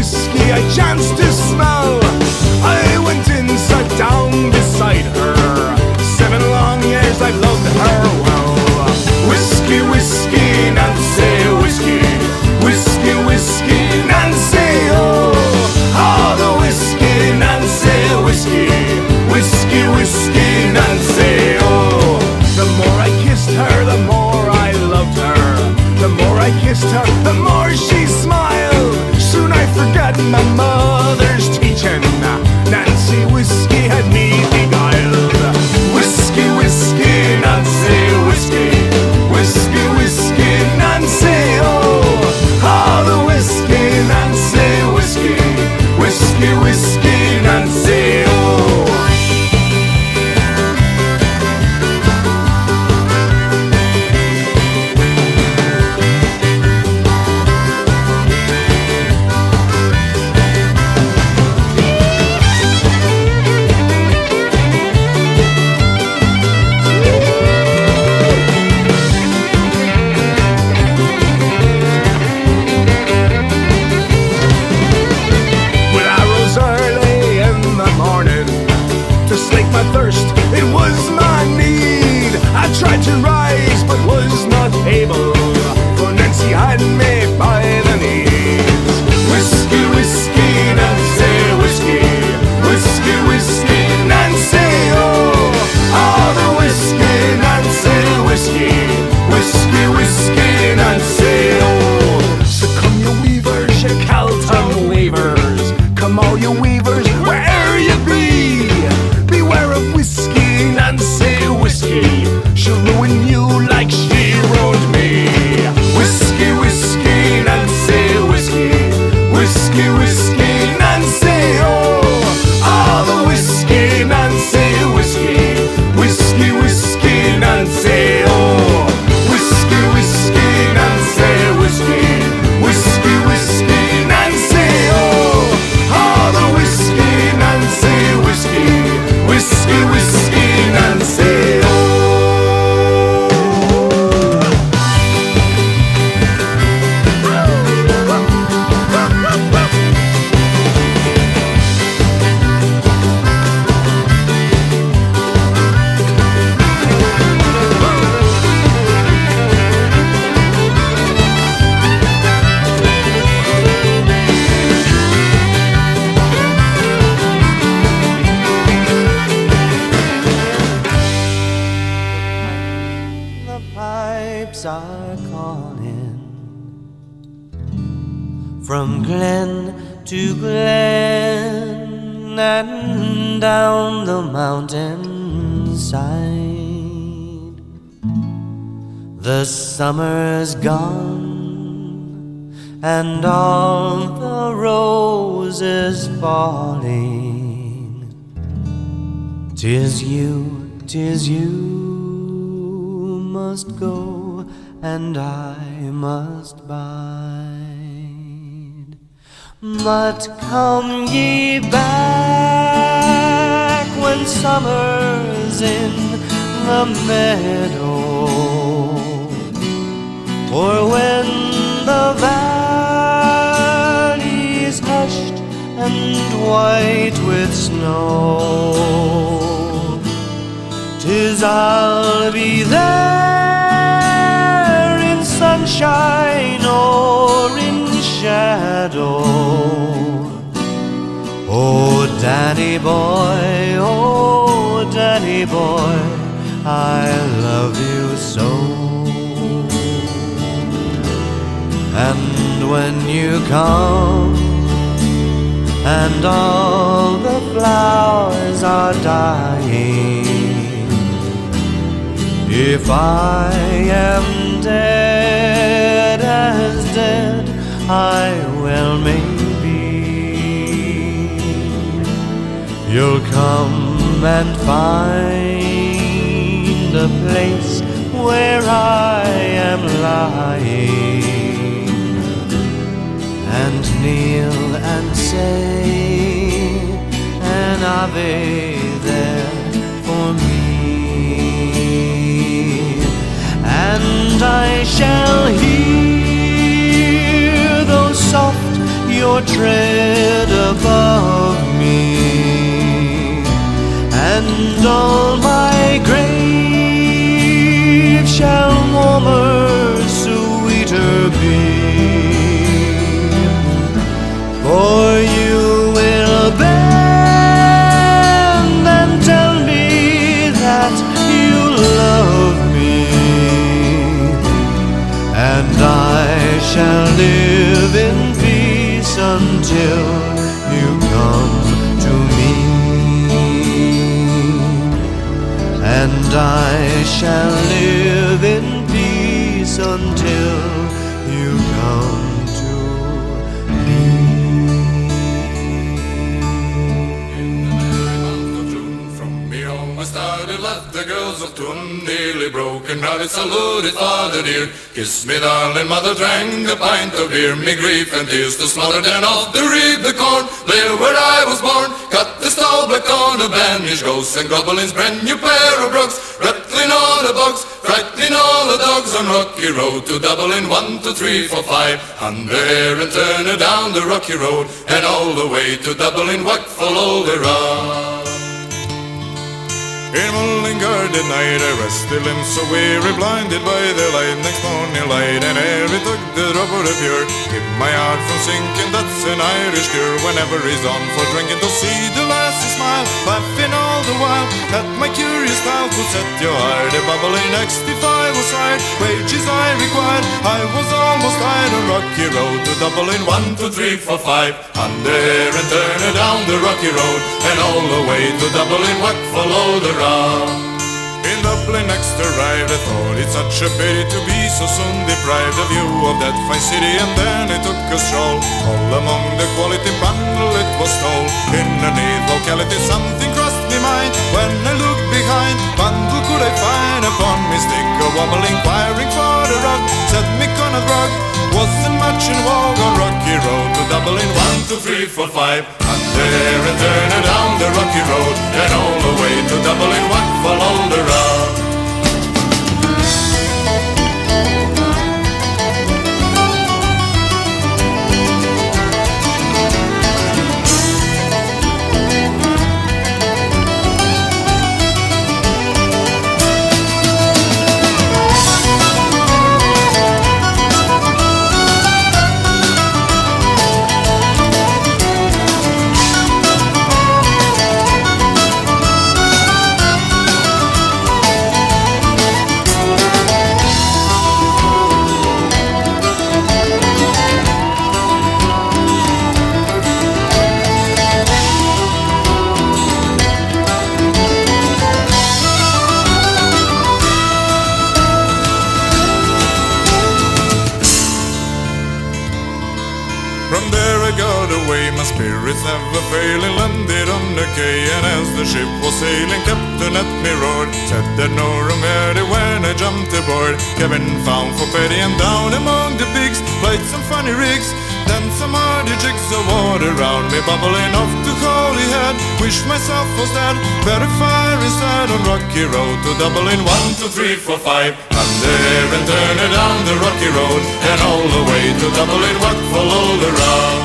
whiskey I chanced to smell. I went in, sat down beside her. 7 long years I've loved her well. Whiskey, whiskey, Nancy, whiskey. Whiskey, whiskey, Nancy, oh. Oh, the whiskey, Nancy, whiskey. Whiskey, whiskey, Nancy, oh. The more I kissed her, the more I loved her. The more I kissed her, the more she smiled. Soon I forgot my mother's teaching. Nancy whiskey had me beguiled. Whiskey, whiskey, Nancy whiskey. Whiskey, whiskey, Nancy, oh. Oh, the whiskey, Nancy whiskey. Whiskey, whiskey, Nancy, oh. To slake my thirst, it was my need. I tried to rise, but was not able, for Nancy had me by the knees. Whiskey, whiskey, Nancy, whiskey. Whiskey, whiskey, Nancy, oh. Oh, the whiskey, Nancy, whiskey. Whiskey, whiskey, Nancy, oh. So come you weavers, you Calton weavers. Come all you weavers, where'er you be. Beware of whiskey, Nancy whiskey. She'll ruin you like she ruined me. Whiskey, whiskey, Nancy whiskey. Whiskey, whiskey, Nancy, oh. Oh, the whiskey, Nancy whiskey. Whiskey, whiskey, Nancy, oh. Whiskey, whiskey, Nancy whiskey. Whiskey, whiskey, Nancy, oh. Oh, the whiskey, Nancy whiskey. Whiskey, whiskey, Nancy, oh. Pipes are calling from glen to glen and down the mountainside. The summer's gone and all the roses falling. 'Tis you must go and I must bide. But come ye back when summer's in the meadow, or when the valley's hushed and white with snow. 'Tis I'll be there in sunshine or in shadow. Oh, Danny boy, oh, Danny boy, I love you so. And when you come and all the flowers are dying, if I am dead as dead I well may be, you'll come and find a place where I am lying, and kneel and say an Ave there for me. And I shall hear those soft, your tread above me, and all my grave shall warmer, sweeter be. For you will bend and tell me that you love me, and I shall live in peace until you come to me, and I shall live in peace until you come to me. From me home I started, left the girls of Tun, nearly broken hearted, saluted father dear. Kiss me darling, mother drank a pint of beer, me grief and tears to slaughter, then off to reap the corn, there where I was born. Cut the stall black on a banish ghosts and goblins, brand new pair of brogues, rattling all the bugs, frightening all the dogs on rocky road to Dublin. 1, 2, 3, 4, 5, under here and turn her down the rocky road, and all the way to Dublin, what follow the road. In Mullingar at night I rested limbs so weary, blinded by the light, next morning light, and ere it took the drop of the pure, keep my heart from sinking, that's an Irish cure. Whenever he's on for drinking, to see the lassie smile, laughing all the while, at my curious style could set your heart a bubbling. Next if I was hired, wages I required, I was almost tired on rocky road to Dublin. 1, 2, 3, 4, 5, under here and turn her down the rocky road, and all the way to Dublin, what follow the road. In Dublin next arrived, I thought it such a pity to be so soon deprived of view of that fine city, and then I took a stroll. All among the quality bundle it was told, in a neat locality something crossed me mind. When I looked behind, bundle could I find upon me stick a wobble, inquiring for the rug, said me Conrad rug, wasn't much in vogue on rocky road to Dublin. 1, 2, 3, 4, 5, under here and turn her down the rocky road, and all the way to Dublin, what follow the road. From there I got away, my spirits never failing, landed on the quay, and as the ship was sailing, captain at me roared, said there no room ready when I jumped aboard. Cabin found for petty, and down among the pigs played some funny rigs, then some hardy jigs of water round me, bubbling off to Holyhead. Wish myself was dead, better fire instead on rocky road to Dublin. 1, 2, 3, 4, 5, under here and turn her down the rocky road, and all the way to Dublin, what follow the road.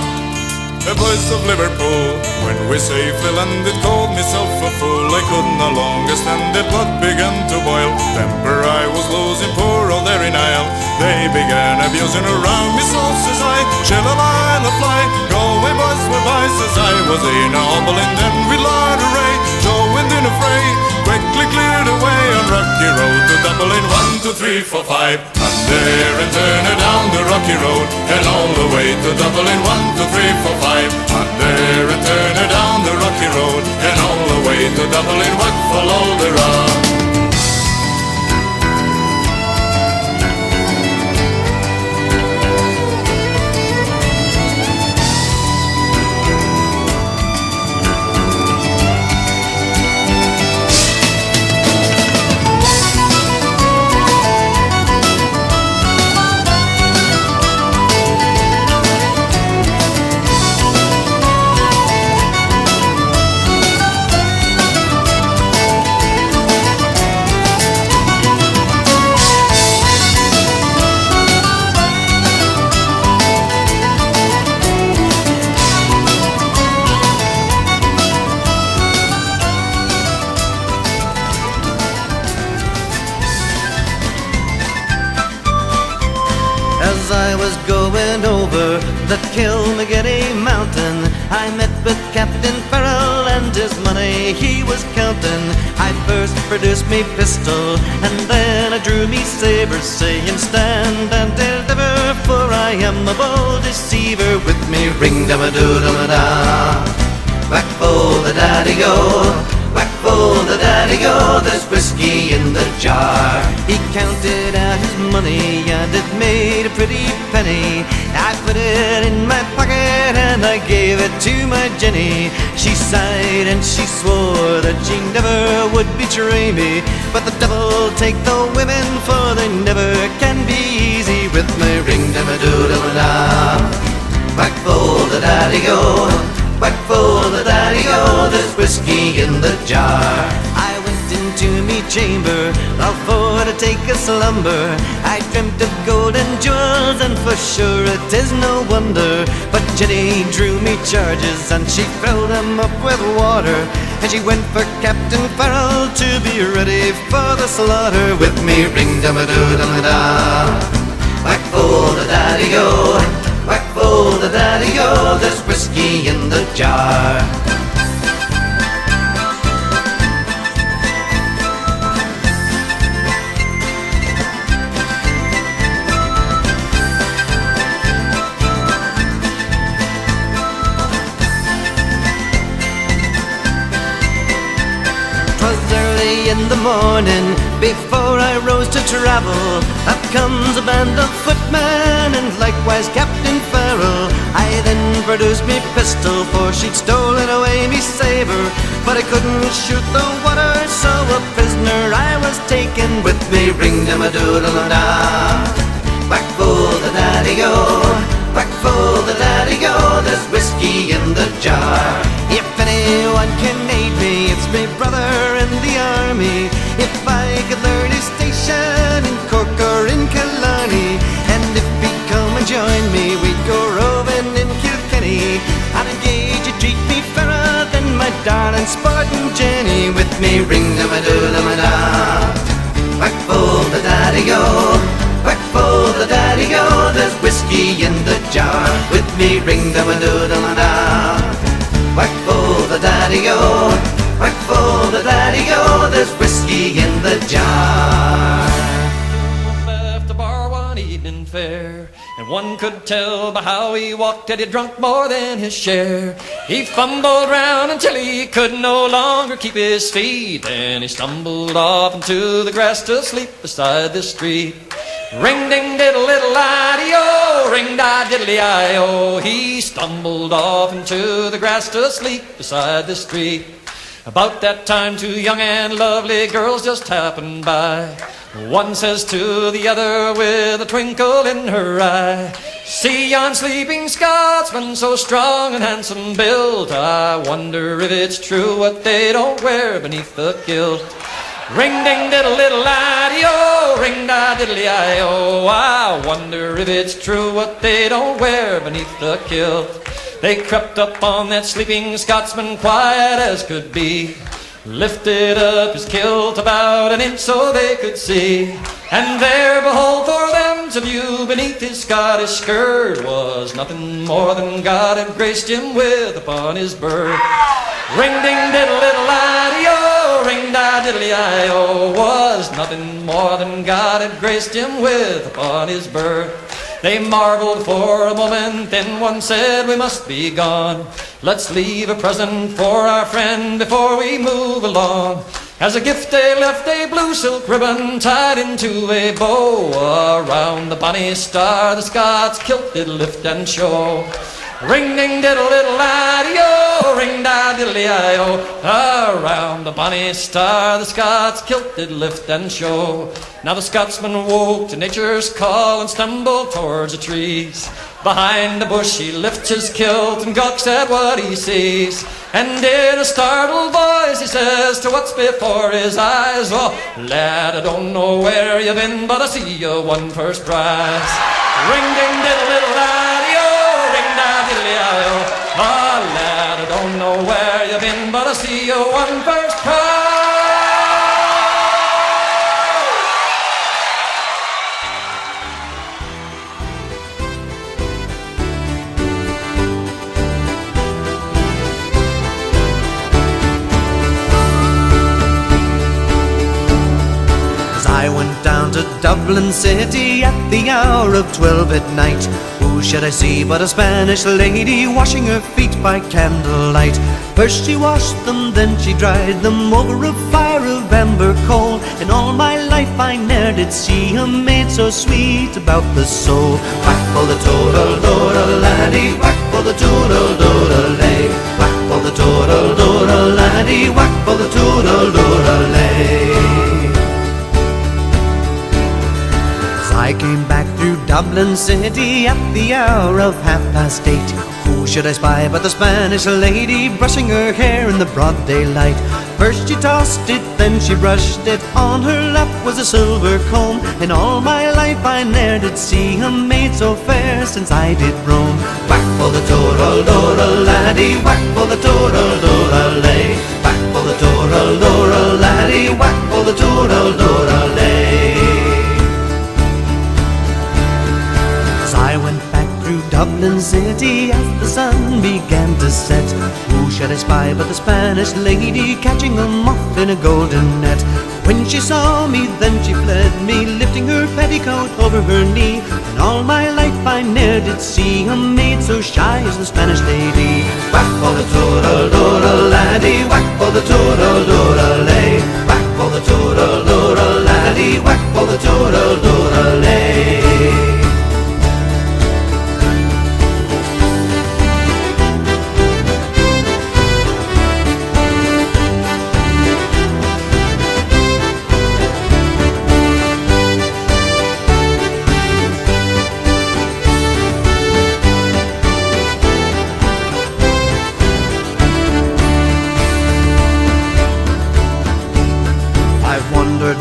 The boys of Liverpool, when we safely landed, called myself a fool. I could no longer stand it, blood began to boil, temper I was losing, poor old Derry Nile. They began abusing around me, so says I, shall I fly? Go away boys, we're by, says I, was in a hobble, and then we lied array, joined in a fray, quickly cleared away on rocky road to Dublin. 1, 2, 3, 4, 5, under here and turn her down the rocky road, and all the way to Dublin. 1, 2, 3, 4, 5, under here and turn her down the rocky road, and all the way to Dublin, what follow the road. was counting, I first produced me pistol, and then I drew me saber, saying, stand and deliver, for I am a bold deceiver. With me ring-da-ma-doo-da-ma-da, whack for the daddy-o, whack for the daddy-o, there's whiskey in the jar. He counted out his money and it made a pretty penny. I put it in my pocket and I gave it to my Jenny. She sighed and she swore that she never would betray me, but the devil take the women, for they never can be easy. With my ring-da-ma-doo-da-ma-da, whack for the daddy-o, whack for the daddy-o, there's whiskey in the jar. I went into me chamber, all for to take a slumber. I dreamt of gold and jewels, and for sure it is no wonder. But Jenny drew me charges, and she filled them up with water, and she went for Captain Farrell to be ready for the slaughter. With me ring-da-ma-doo-da-ma-da, whack for the daddy-o, whack for the daddy-o, there's whiskey in the jar. 'Twas early in the morning, before I rose to travel, up comes a band of footmen, and likewise Captain Farrell. I then produced me pistol, for she'd stolen away me saber, but I couldn't shoot the water, so a prisoner I was taken. With me ring-da-ma-doo-da-ma-da, whack for the daddy-o, whack for the daddy-o, there's whiskey in the jar. If anyone can aid me, it's me brother in the army. If I could learn his station in Cork or in Killarney, and if he'd come and join me, we'd go roving in Kilkenny. I'd engage you treat me fairer than my darling sporting Jenny. With me ring-da-ma-doo-da-ma-da, whack for the daddy-o, whack for the daddy-o, there's whiskey in the jar. With me ring-da-ma-doo-da-ma-da, whack for the daddy-o, whack for the daddy-o, there's whiskey in the jar. Left the bar one evening fair, and one could tell by how he walked that he'd drunk more than his share. He fumbled round until he could no longer keep his feet, and he stumbled off into the grass to sleep beside the street. Ring-ding-diddle-diddle-I-D-O, ring-da-diddle-I-O, he stumbled off into the grass to sleep beside the street. About that time, two young and lovely girls just happened by. One says to the other with a twinkle in her eye, see yon sleeping Scotsman, so strong and handsome built, I wonder if it's true what they don't wear beneath the kilt. Ring-ding-diddle-diddle-I-D-O, ring-da-diddle-I-O, I wonder if it's true what they don't wear beneath the kilt. They crept up on that sleeping Scotsman quiet as could be, lifted up his kilt about an inch so they could see, and there, behold, for them to view beneath his Scottish skirt was nothing more than God had graced him with upon his birth. Ring-ding-diddle-diddle-I-D-O, ring-da-diddle-I-O, was nothing more than God had graced him with upon his birth. They marveled for a moment, then one said, we must be gone. Let's leave a present for our friend before we move along. As a gift they left a blue silk ribbon tied into a bow. Around the bonny star the Scots kilt did lift and show. Ring-ding-diddle-diddle-I-D-O, ring-da-diddle-I-O, around the bonny star the Scots kilt did lift and show. Now the Scotsman woke to nature's call and stumbled towards the trees. Behind the bush he lifts his kilt and gawks at what he sees, and in a startled voice he says to what's before his eyes, oh, lad, I don't know where you've been, but I see you won first prize. Ring-ding-diddle-diddle-I-D-O, ring-da-diddle-I-O, oh, lad, I don't know where you've been, but I see you won first prize. Dublin city at the hour of 12 at night. Who should I see but a Spanish lady washing her feet by candlelight? First she washed them, then she dried them over a fire of amber coal. In all my life I ne'er did see a maid so sweet about the soul. Whack for the toodle-doodle laddie, whack for the toodle-doodle-lay. Whack for the toodle-doodle laddie, whack for the toodle-doodle-lay. I came back through Dublin city at the hour of 8:30. Who should I spy but the Spanish lady brushing her hair in the broad daylight? First she tossed it, then she brushed it. On her lap was a silver comb. In all my life I ne'er did see a maid so fair since I did roam. Whack for the toodle-doodle laddie, whack for the toodle-doodle-lay. Whack for the toodle-doodle laddie, whack for the toodle-doodle-lay. I went back through Dublin city as the sun began to set. Who should I spy but the Spanish lady catching a moth in a golden net? When she saw me then she fled me, lifting her petticoat over her knee. In all my life I ne'er did see a maid so shy as the Spanish lady. Whack for the toodle-doodle laddie, whack for the toodle-doodle-lay. Whack for the toodle-doodle laddie, whack for the toodle-doodle-lay.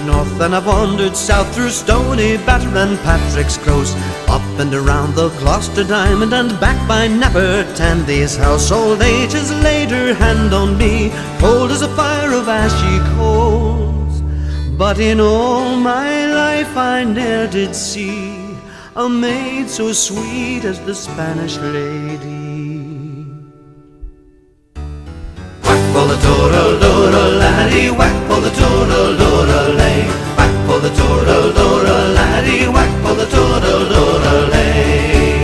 North and I've wandered south through Stony Batter and Patrick's Close, up and around the Gloucester Diamond and back by Napper Tandy's house. Old age has laid her hand on me, cold as a fire of ashy coals. But in all my life I ne'er did see a maid so sweet as the Spanish lady. Whack for the toodle-doodle laddie, whack for the toodle-doodle-lay. Whack for the toodle-doodle laddie, whack for the toodle-doodle-lay.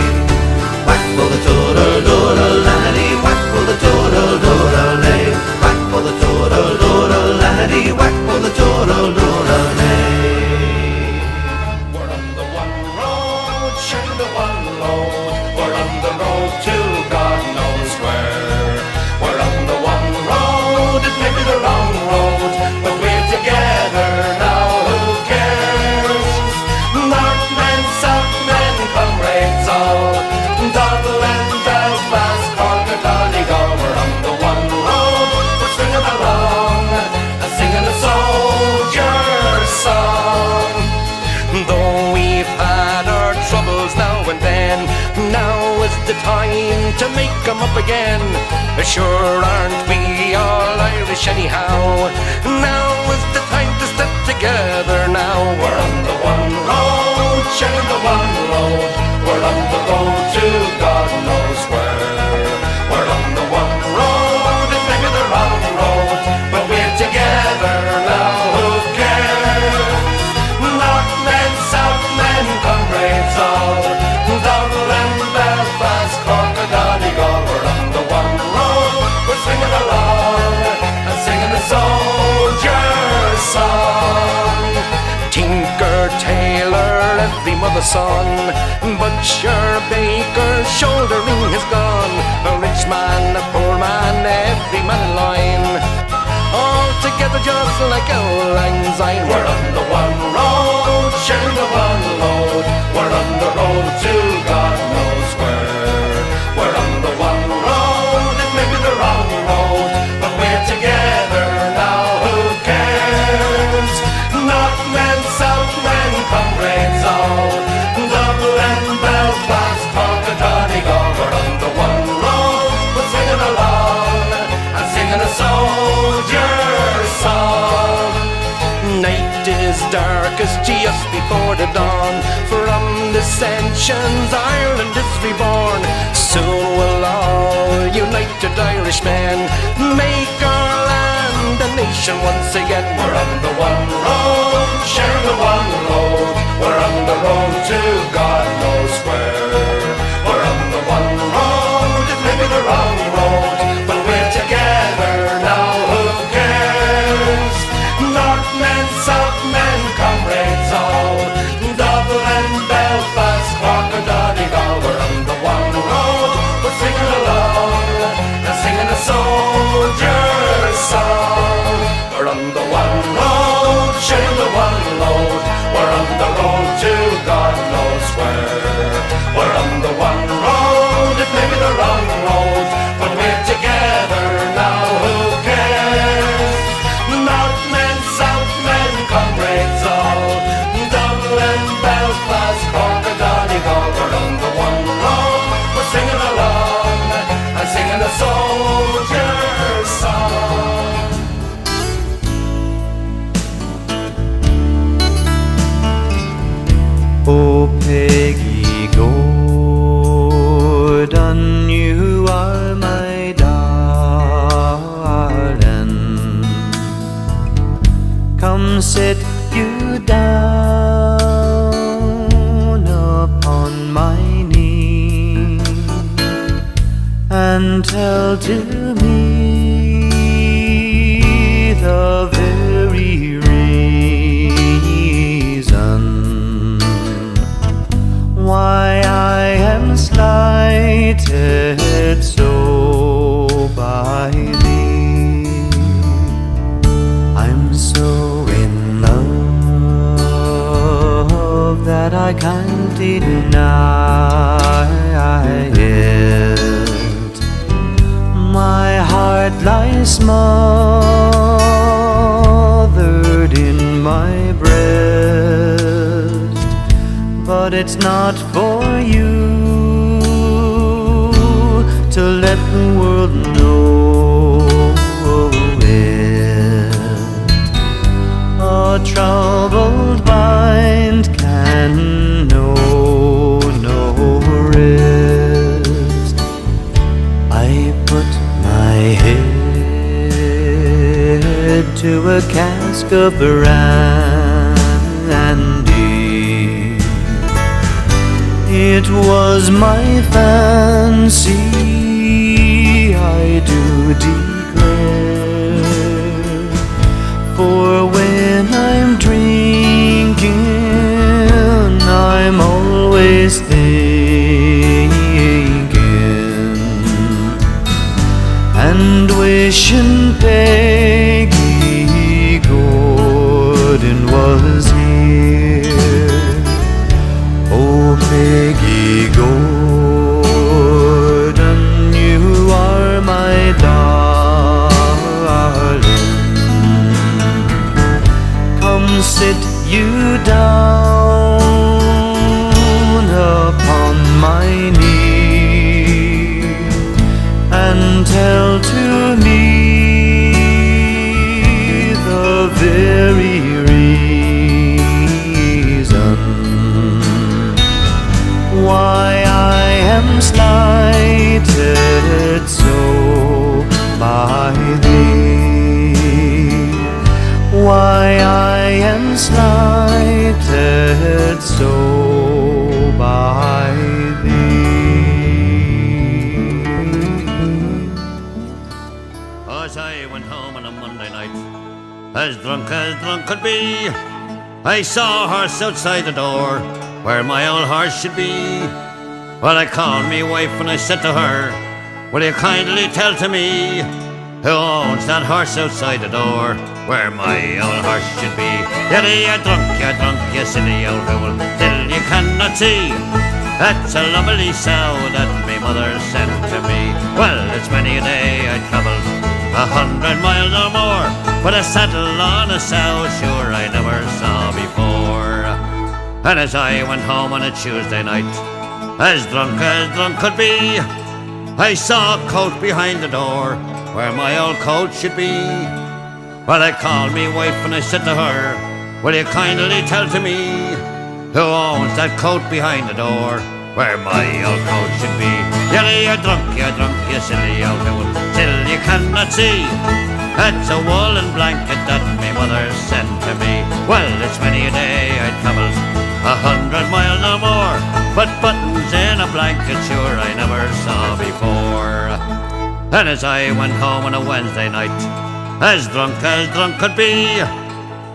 Whack for the toodle-doodle laddie, whack for the toodle-doodle-lay. Whack for the toodle-doodle laddie, whack for the toodle-doodle-lay. We're on the one road, sharing the one load. We're on the road to God knows where. We're on the one road, it may be the wrong road, but we're together now, who cares? Northmen, Southmen, comrades all, Dublin, Belfast, Cork and Donegal. We're on the one road, we're singing along, singing a soldier's song. Though we've had our troubles now and then, now is the time to make 'em up again. Sure aren't we all Irish anyhow? Now is the time to step together now. We're on the one road, sharing the one road. We're on the road to God knows where. We're on the one road, and maybe the wrong road, but we're together now, who cares? Northmen, Southmen, comrades all, Dublin, Belfast, Cork and Donegal. We're on the one road, we're singing along, and singing a soldier's song. Tinker, tailor, every mother's son, butcher, baker, shouldering is gone. A rich man, a poor man, every man in line, all together just like old lang syne. We're on the one road, sharing the one load. We're on the road to God knows where. We're on the one road, it may be the wrong road, but we're together now, who cares? Northmen, Southmen, comrades all, Dublin, Belfast, Cork and Donegal. We're on the one road, we're singing along, and singing a soldier's song. Night is darkest just before the dawn. From dissensions Ireland is reborn. Soon will all united Irishmen make our land a nation once again. We're on the one road, sharing the one load. to God knows where. We're on the one road, it may be the wrong road, but we're together now, who cares? Northmen, Southmen, comrades all, Dublin, Belfast, Cork or Donegal. We're on the one road, we're singing along, and singing a soldier's song. We're on the one road, sharing the one load. We're on the road to God knows where. We're on the one road, it may be the wrong road, but we're together now, who cares? Northmen, Southmen, comrades all, Dublin, Belfast, Cork or Donegal. We're on the one road, we're singing along, and singing a soldier's song. Oh, Peggy Gordon, you are my darling. Come sit you down upon my knee and tell to me the very reason why I am slighted so by thee. I'm so in love that I can't deny it. My heart lies smothered in my breast, but it's not for you to let the world know it. A troubled mind can know no rest. I put my head to a cask of brandy. It was my fancy, I do declare, for when I'm drinking, I'm always thinking and wishing Peggy Gordon was here. Oh, Peggy Gordon, you are my darling. Come sit you down upon my knee and tell to me the very reason why I am slighted so by thee. Why I am slighted so by thee. As I went home on a Monday night, as drunk could be, I saw a horse outside the door where my old horse should be. Well, I called me wife and I said to her, will you kindly tell to me who owns that horse outside the door where my old horse should be? You're drunk, you silly old fool, till you cannot see. That's a lovely sow that me mother sent to me. Well, it's many a day I travelled 100 miles or more, but a saddle on a sow, sure I never saw before. And as I went home on a Tuesday night, as drunk could be, I saw a coat behind the door where my old coat should be. Well, I called me wife and I said to her, will you kindly tell to me who owns that coat behind the door where my old coat should be? You're drunk, you silly old fool, till you cannot see. That's a woolen blanket that me mother sent to me. Well, it's many a day I travelled 100 miles or more, but buttons in a blanket sure I never saw before. And as I went home on a Wednesday night, as drunk could be,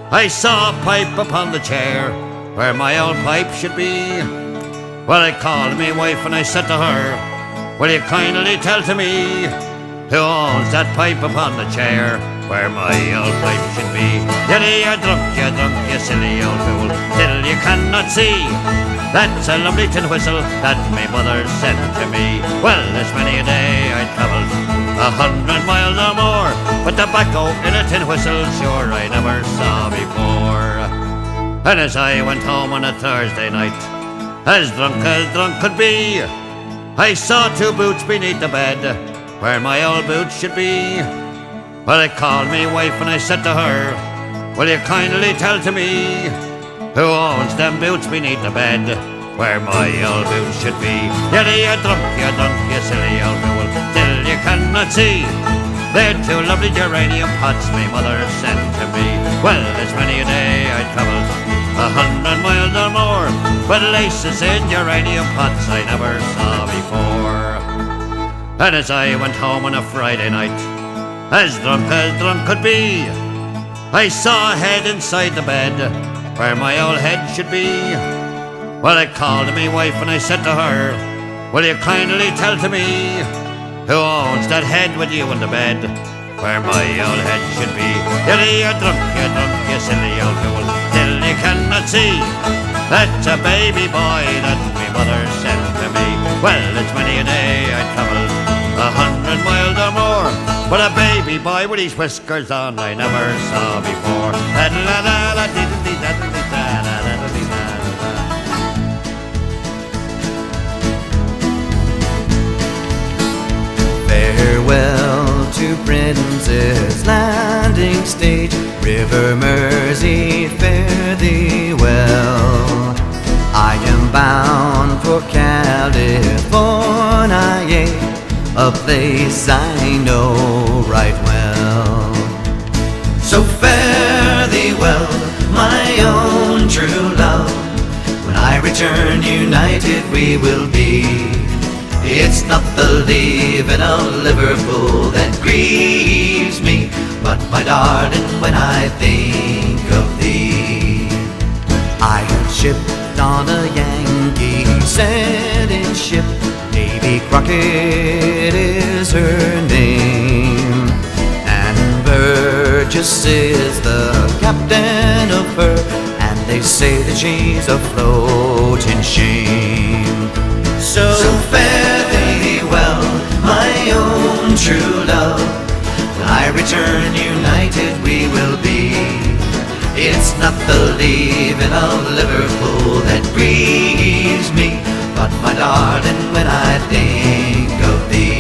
I saw a pipe upon the chair where my old pipe should be. Well, I called me wife and I said to her, will you kindly tell to me who owns that pipe upon the chair where my old pipe should be? You're drunk, you silly old fool, till you cannot see. That's a lovely tin whistle that my mother sent to me. Well, there's many a day I travelled 100 miles or more, but tobacco in a tin whistle sure I never saw before. And as I went home on a Thursday night, as drunk could be, I saw two boots beneath the bed where my old boots should be. Well, I called me wife and I said to her, will you kindly tell to me who owns them boots beneath the bed where my old boots should be? You're drunk, you silly old fool, till you cannot see. They're two lovely geranium pots my mother sent to me. Well, there's many a day I travelled 100 miles or more, but laces in geranium pots I never saw before. And as I went home on a Friday night, as drunk could be, I saw a head inside the bed where my old head should be. Well, I called me wife and I said to her, will you kindly tell to me who owns that head with you in the bed where my old head should be? You're drunk, you silly old fool, till you cannot see. That's a baby boy that my mother sent to me. Well, it's many a day I travelled 100 miles or more, but a baby boy with his whiskers on I never saw before. Farewell to Prince's Landing Stage, River Mersey, fare thee well. I am bound for California, a place I know right well. So fare thee well, my own true love. When I return united we will be. It's not the leaving of Liverpool that grieves me, but my darling, when I think of thee. I have shipped on a Yankee sailing ship, Davy Crockett is her name, and Burgess is the captain of her, and they say that she's afloat in shame. So fare thee well, my own true love. When I return united we will be. It's not the leaving of Liverpool that grieves me, but my darling, when I think of thee.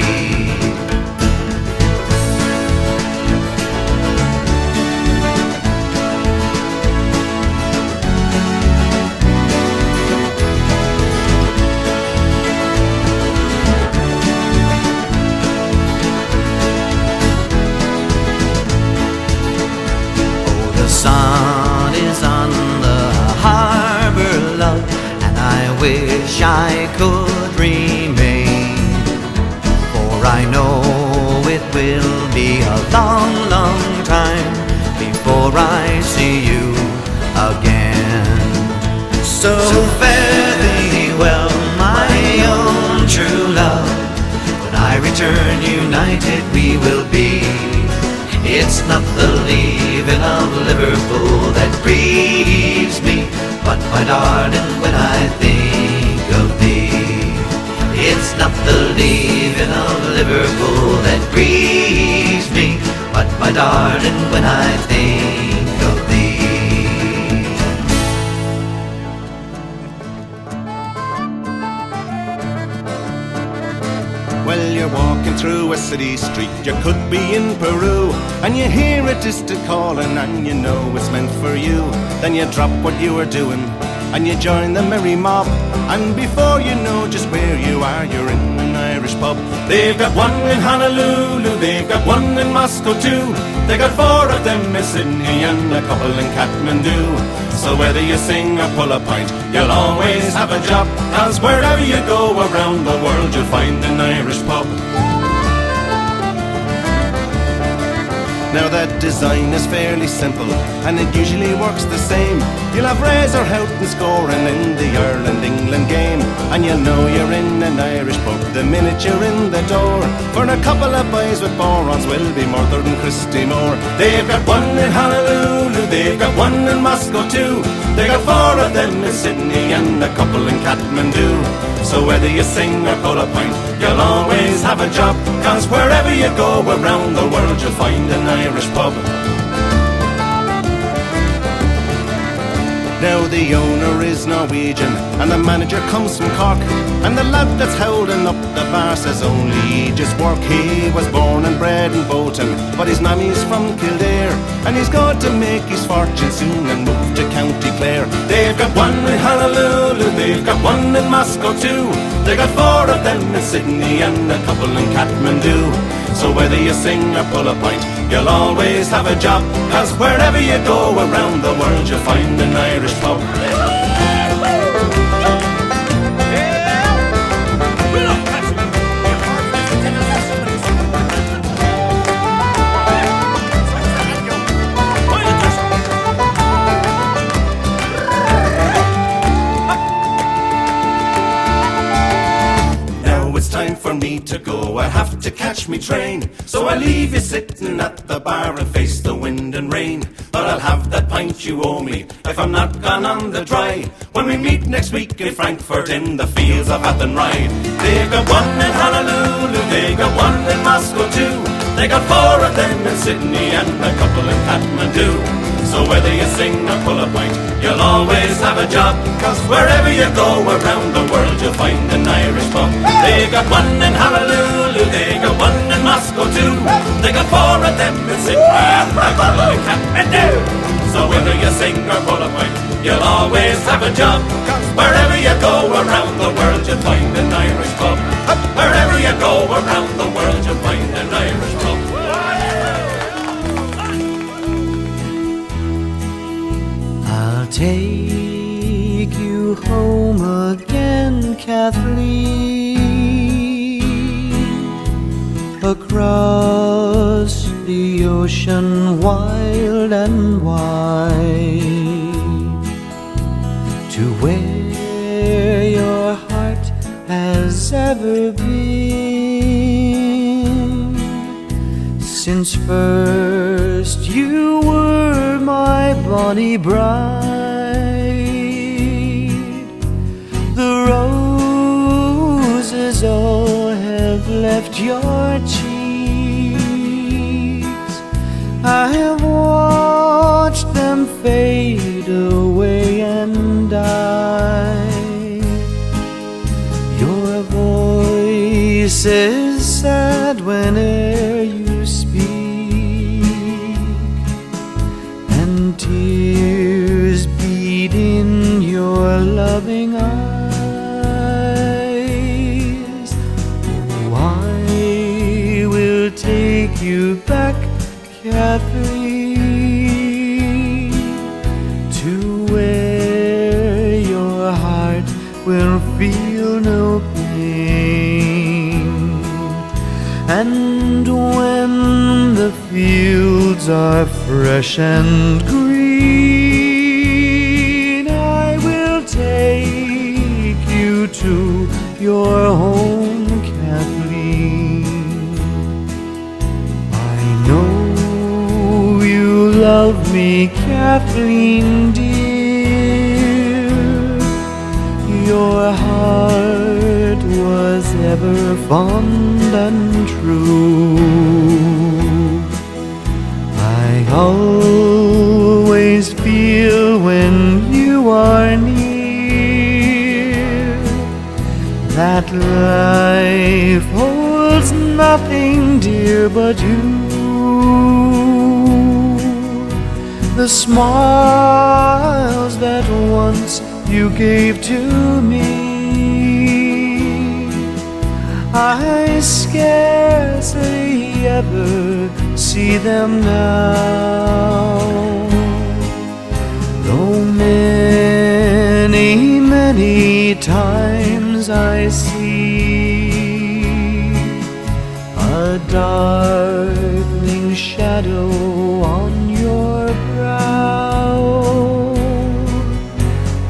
The sun is on the harbor, love, and I wish I could remain, for I know it will be a long, long time before I see you again. So fare thee well, my own true love. When I return united we will be. It's not the leaving of Liverpool that grieves me, but my darling, when I think of thee. It's not the leaving of Liverpool that grieves me, but my darling, when I think of thee. Well, you're walking through a city street, you could be in Peru, and you hear a distant calling and you know it's meant for you. Then you drop what you were doing and you join the merry mob, and before you know just where you are, you're in an Irish pub. They've got one in Honolulu, they've got one in Moscow too. They got 4 of them in Sydney and a couple in Kathmandu. So whether you sing or pull a pint, you'll always have a job, 'cause wherever you go around the world, you'll find an Irish pub. Now that design is fairly simple, and it usually works the same. You'll have Razor Houghton scoring in the Ireland-England game, and you'll know you're in an Irish pub the minute you're in the door. For a couple of boys with borons will be Murther and Christy Moore. They've got one in Honolulu, they've got one in Moscow too. They got 4 of them in Sydney and a couple in Kathmandu. So whether you sing or pull a pint, you'll always have a job, 'cause wherever you go around the world, you'll find an Irish pub. Now the owner is Norwegian and the manager comes from Cork, and the lad that's holding up the bar says only he just work. He was born and bred in Bolton, but his mammy's from Kildare, and he's going to make his fortune soon and move to County Clare. They've got one in Honolulu, they've got one in Moscow too. They got 4 of them in Sydney and a couple in Kathmandu. So whether you sing or pull a pint, you'll always have a job, 'cause wherever you go around the world, you'll find an Irish pub. Time for me to go, I have to catch me train. So I leave you sitting at the bar and face the wind and rain. But I'll have that pint you owe me if I'm not gone on the dry, when we meet next week in Frankfurt in the fields of Athenry. They've got one in Honolulu, they've got one in Moscow too. They got 4 of them in Sydney and a couple in Kathmandu. So whether you sing or pull a pint, you'll always have a job, 'cause wherever you go around the world, you'll find an Irish pub. They got one in Honolulu, they got one in Moscow too. They got 4 of them in Sydney and a couple in Kathmandu. So whether you sing or pull a pint, you'll always have a job, 'cause wherever you go around the world, you'll find an Irish pub. Wherever you go around the world, you'll find an Irish pub. I'll take you home again, Kathleen, across the ocean wild and wide, to where your heart has ever been. Since first you were my bonny bride, the roses all have left your cheeks. I have watched them fade away and die. Your voice is sad whene'er you speak, and tears beat in your loving eyes. Oh, I will take you back, Kathleen, to where your heart will feel no pain. And when the fields are fresh and green, I will take you to your home, Kathleen. I know you love me, Kathleen dear. Your heart was ever fond and true. I always feel when you are near that life holds nothing dear but you. The smiles that once you gave to me. I scarcely ever see them now, though many, many times I see a darkening shadow on your brow.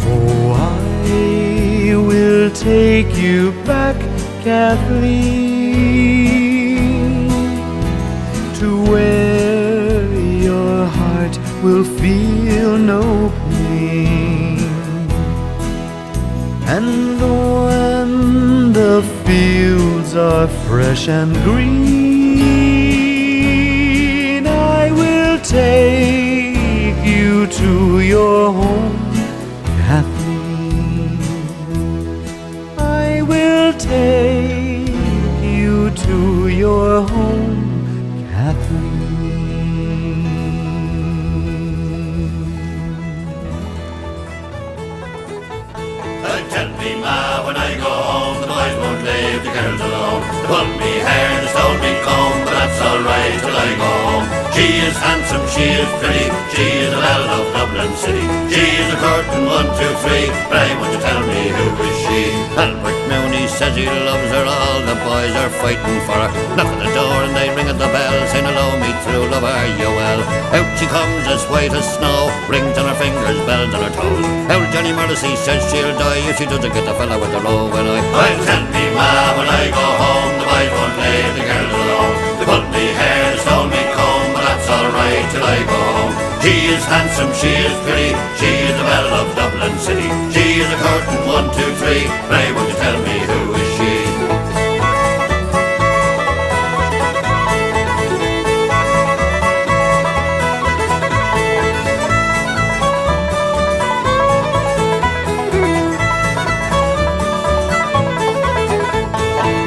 Oh, I will take you back, Kathleen, to where your heart will feel no pain. And when the fields are fresh and green, I will take you to your home, Kathleen. I will take you to your home, Kathleen. Tell me, ma, when I go home, the boys won't leave the girls alone. They pull me hair, they stole me comb, but that's alright till I go home. She is handsome, she is pretty, she is a belle of Dublin City. She is a curtain 1, 2, 3, but I want you to tell me who is she. Albert Mooney says he loves her, all the boys are fighting for her. Knock at the door and they ring at the bell, saying hello, me through, love her you well. Out she comes as white as snow, rings on her fingers, bells on her toes. Old Johnny Morrissey says she'll die if she doesn't get the fella with the row. When I'll tell me, ma, when I go home, the boys won't leave the girls alone. They pulled me hair, they stole me comb, but that's alright till I go home. She is handsome, she is pretty, she is the belle of Dublin City. She is a curtain 1, 2, 3, but I want you to tell me who is she.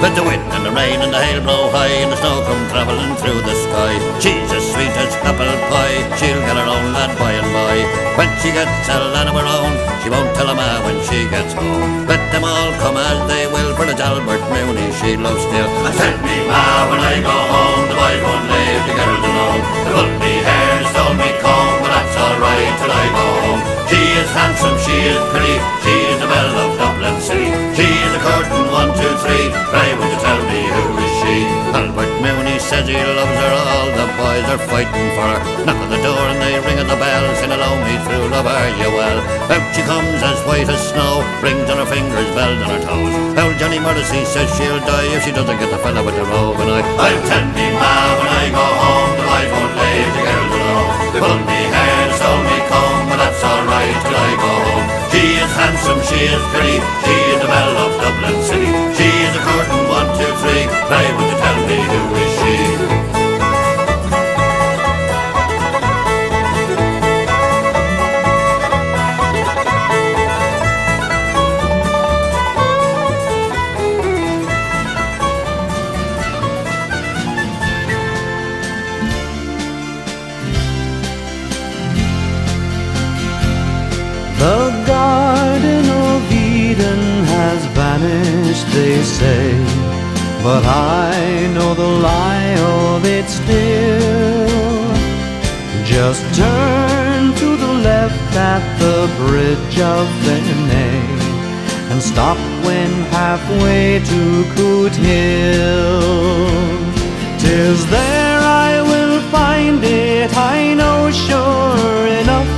Let the wind and the rain and the hail blow high, and the snow come travelling through the sky. She's as sweet as apple pie, she'll get her own lad by and by. When she gets a lad of her own, she won't tell a ma when she gets home. Let them all come as they will, for it's Albert Mooney she loves still. Tell me, ma, when I go home, the boys won't leave the girls alone. They pulled me hair, stole me comb, but that's alright till I go home. She is handsome, she is pretty, she is the belle of Dublin City. She is a curtain 1, 2, 3, but I want you to tell me who is she. Albert Mooney says he loves her, all the boys are fighting for her. Knock at the door and they ring at the bell, saying hello, me through, love her you well. Out she comes as white as snow, rings on her fingers, bells on her toes. Old Johnny Morrissey says she'll die if she doesn't get the fella with the robe. And I'll tell me, ma, when I go home, the boys won't leave the girls alone. They pulled me hair, stole me comb, but that's alright till I go home. She is handsome, she is pretty, she is the belle of Dublin City. She is a curtain 1, 2, 3, but I want you to tell me who is she. The Garden of Eden has vanished, they say, but I know the lie of it still. Just turn to the left at the bridge of Fenay and stop when halfway to Coot Hill. 'Tis there I will find it, I know sure enough,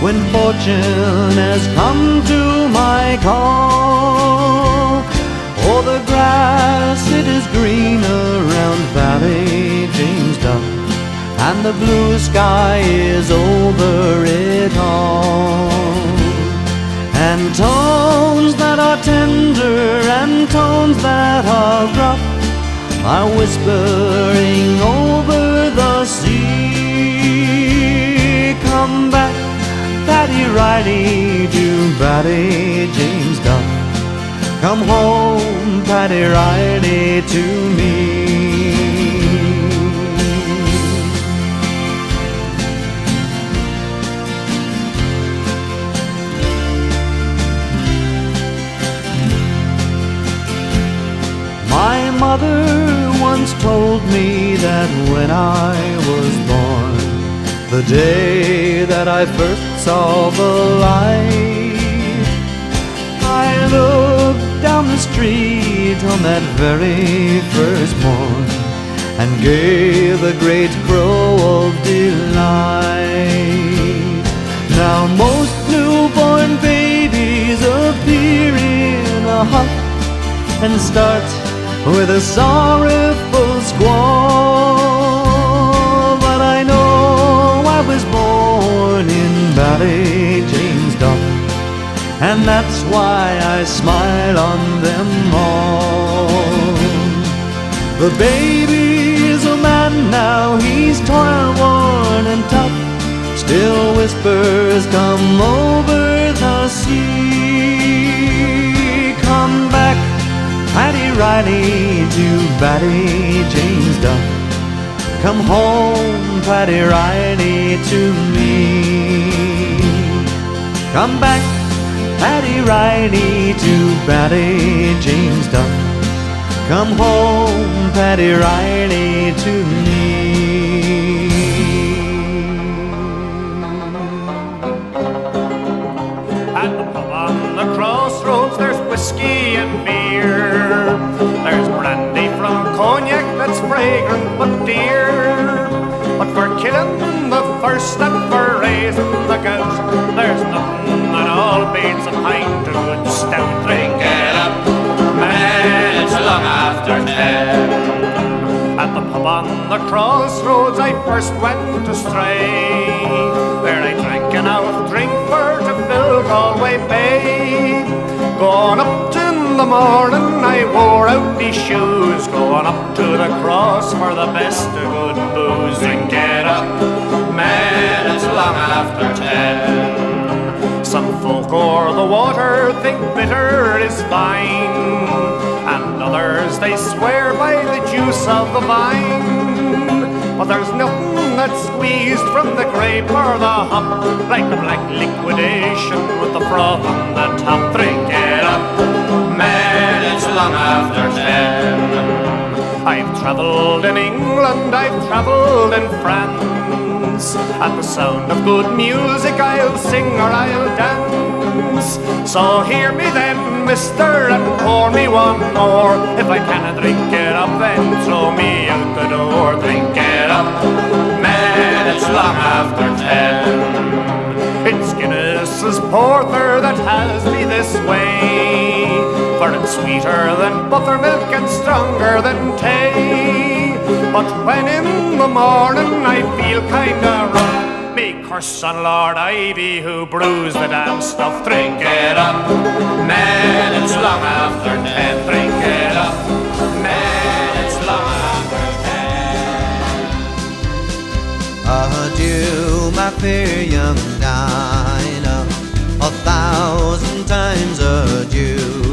when fortune has come to my call. Oh, the grass, it is green around Valley James Duff, and the blue sky is over it all. And tones that are tender and tones that are rough are whispering over the sea. Come back, Paddy Riley, to Paddy James Duff. Come home, Paddy Riley, to me. that when I was born, the day that I first saw the light, I looked down the street on that very first morn and gave a great crow of delight. Now most newborn babies appear in a huff and start with a sorrowful squall, but I know I was born in Bally James Dock, and that's why I smile on them all. The baby is a man now, he's toil-worn and tough, still whispers, come over the sea. Come back, Paddy Riley, to Bally James Duff. Come home, Paddy Riley, to me. Come back, Paddy Riley, to Bally James Duff. Come home, Paddy Riley, to me. At the pub on the crossroads there's whiskey and beer. There's brandy from cognac that's fragrant but dear. But for killing the thirst and for raising the gout, there's nothing that all beats a pint of good stout. Drink it up, man, it's long after 10. At the pub on the crossroads I first went astray. There I drank an ounce drink for to fill Galway Bay. Going up in the morning I wore out me shoes, going up to the cross for the best of good booze. Drink it up, man, it's long after 10. Some folk o'er the water think bitter is fine, and others they swear by the juice of the vine. But there's nothing that's squeezed from the grape or the hop like the black liquidation with the froth on the top. Drink it up, man, it's long after 10. I've travelled in England, I've travelled in France. At the sound of good music I'll sing or I'll dance. So hear me then, mister, and pour me one more. If I cannot drink it up, then throw me out the door. Drink it up, man, it's long after 10. It's Guinness's porter that has me this way, for it's sweeter than buttermilk and stronger than tea. But when in the morning I feel kinda rough, me curse on Lord Ivy who brews the damn stuff. Drink it up, man, it's long after 10. Drink it up, man, it's long after 10. Adieu, my fair young Dinah, 1,000 times adieu.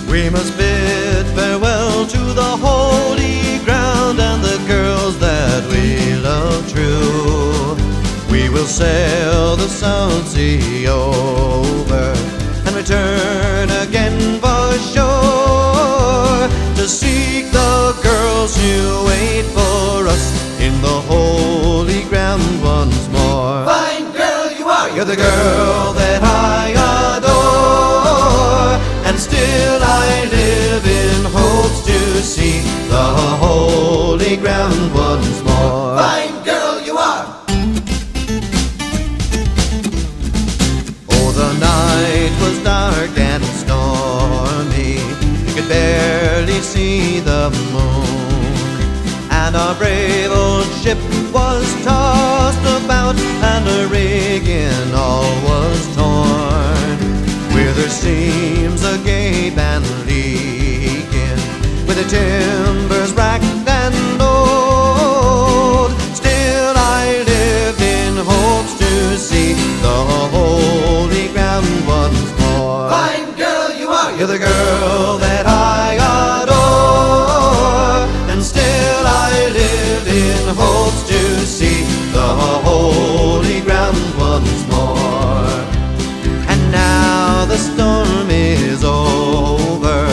We must bid farewell to the holy ground and the girls that we love true. We will sail the South Sea over and return again for shore to seek the girls who wait for us in the holy ground once more. Fine girl you are, you're the girl that I adore, and still I live in hopes to see the holy ground once more. Fine girl you are. Oh, the night was dark and stormy, you could barely see the moon, and our brave old ship was tossed about, and her rigging all was torn, with her seams agape and leaking, with the timbers racked and old. Still I lived in hopes to see the holy ground once more. Fine girl you are, you're the girl that I adore, and still I lived in hopes to see the holy ground once more. And now the storm is over,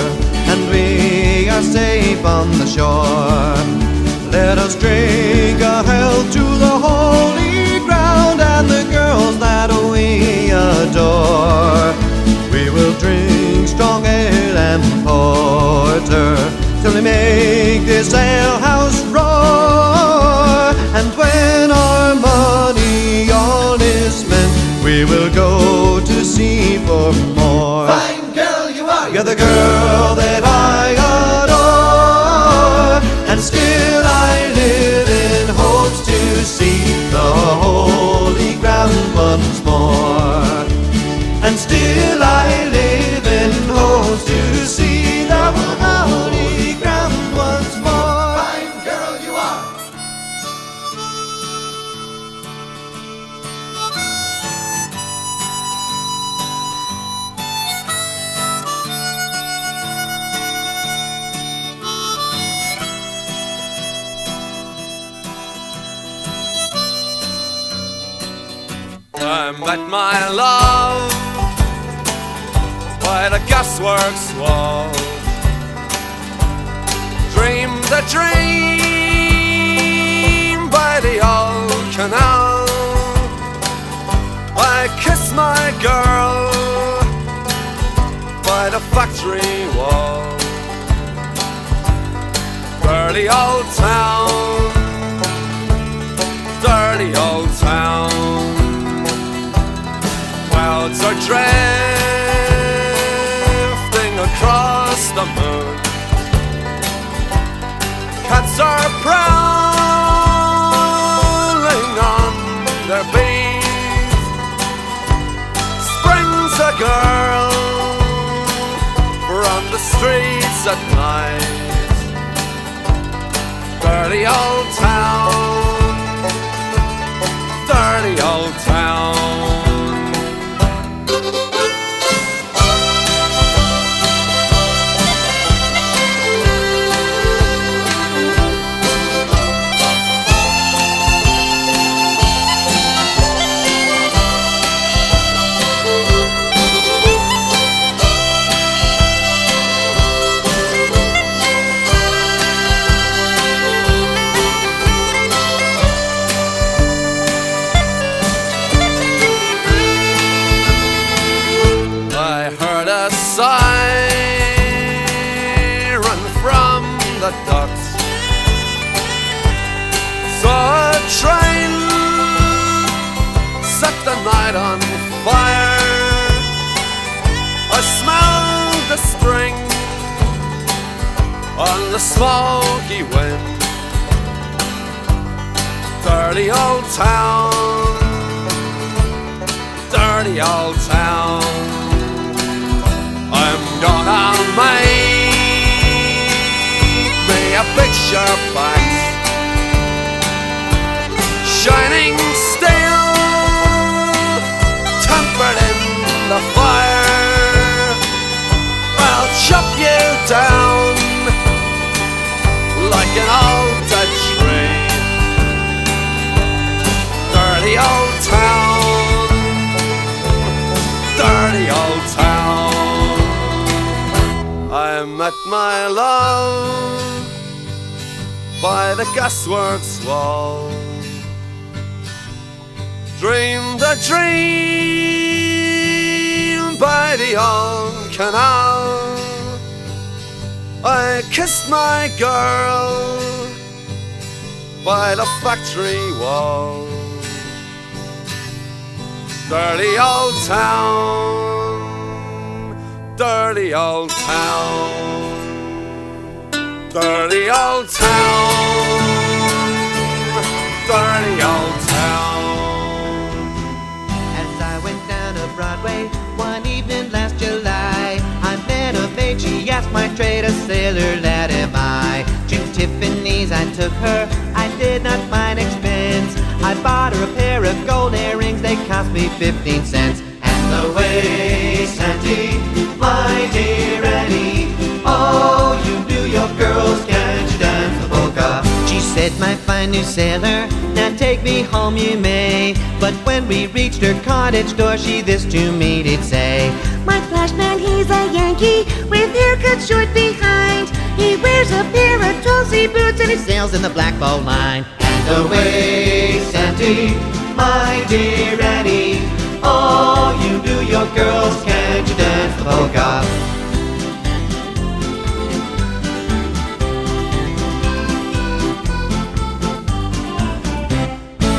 and we are safe on the shore. Let us I met my love by the gasworks wall. Dreamed a dream by the old canal. I kissed my girl by the factory wall. Dirty old town, dirty old town. Clouds are drifting across the moon. Cats are prowling on their beat. Springs a girl from the streets at night. Dirty old town, dirty old town. Siren from the docks. Saw a train set the night on fire. I smelled the string on the smoky wind. Dirty old town, dirty old town. I'm gonna make me a picture box, shining steel, tempered in the fire. I'll chop you down like an old dead tree. Dirty old town, dirty old town. I met my love by the gasworks wall. Dreamed a dream by the old canal. I kissed my girl by the factory wall. Dirty old town, dirty old town, dirty old town, dirty old town. As I went down to Broadway one evening last July, I met a maid, she asked my trade, a sailor lad am I. To Tiffany's I took her, I did not mind expense. I bought her a pair of gold earrings, they cost me 15 cents. And the way, Santy, my dear Annie, oh, you New York girls, can't you dance the polka? She said, my fine new sailor, now take me home you may. But when we reached her cottage door, she this to me did say, my flashman, he's a Yankee, with hair cut short behind. He wears a pair of Tulsi boots and he sails in the Black Boat line. And away, Santy, my dear Annie, oh, you New York girls, can't you dance the polka?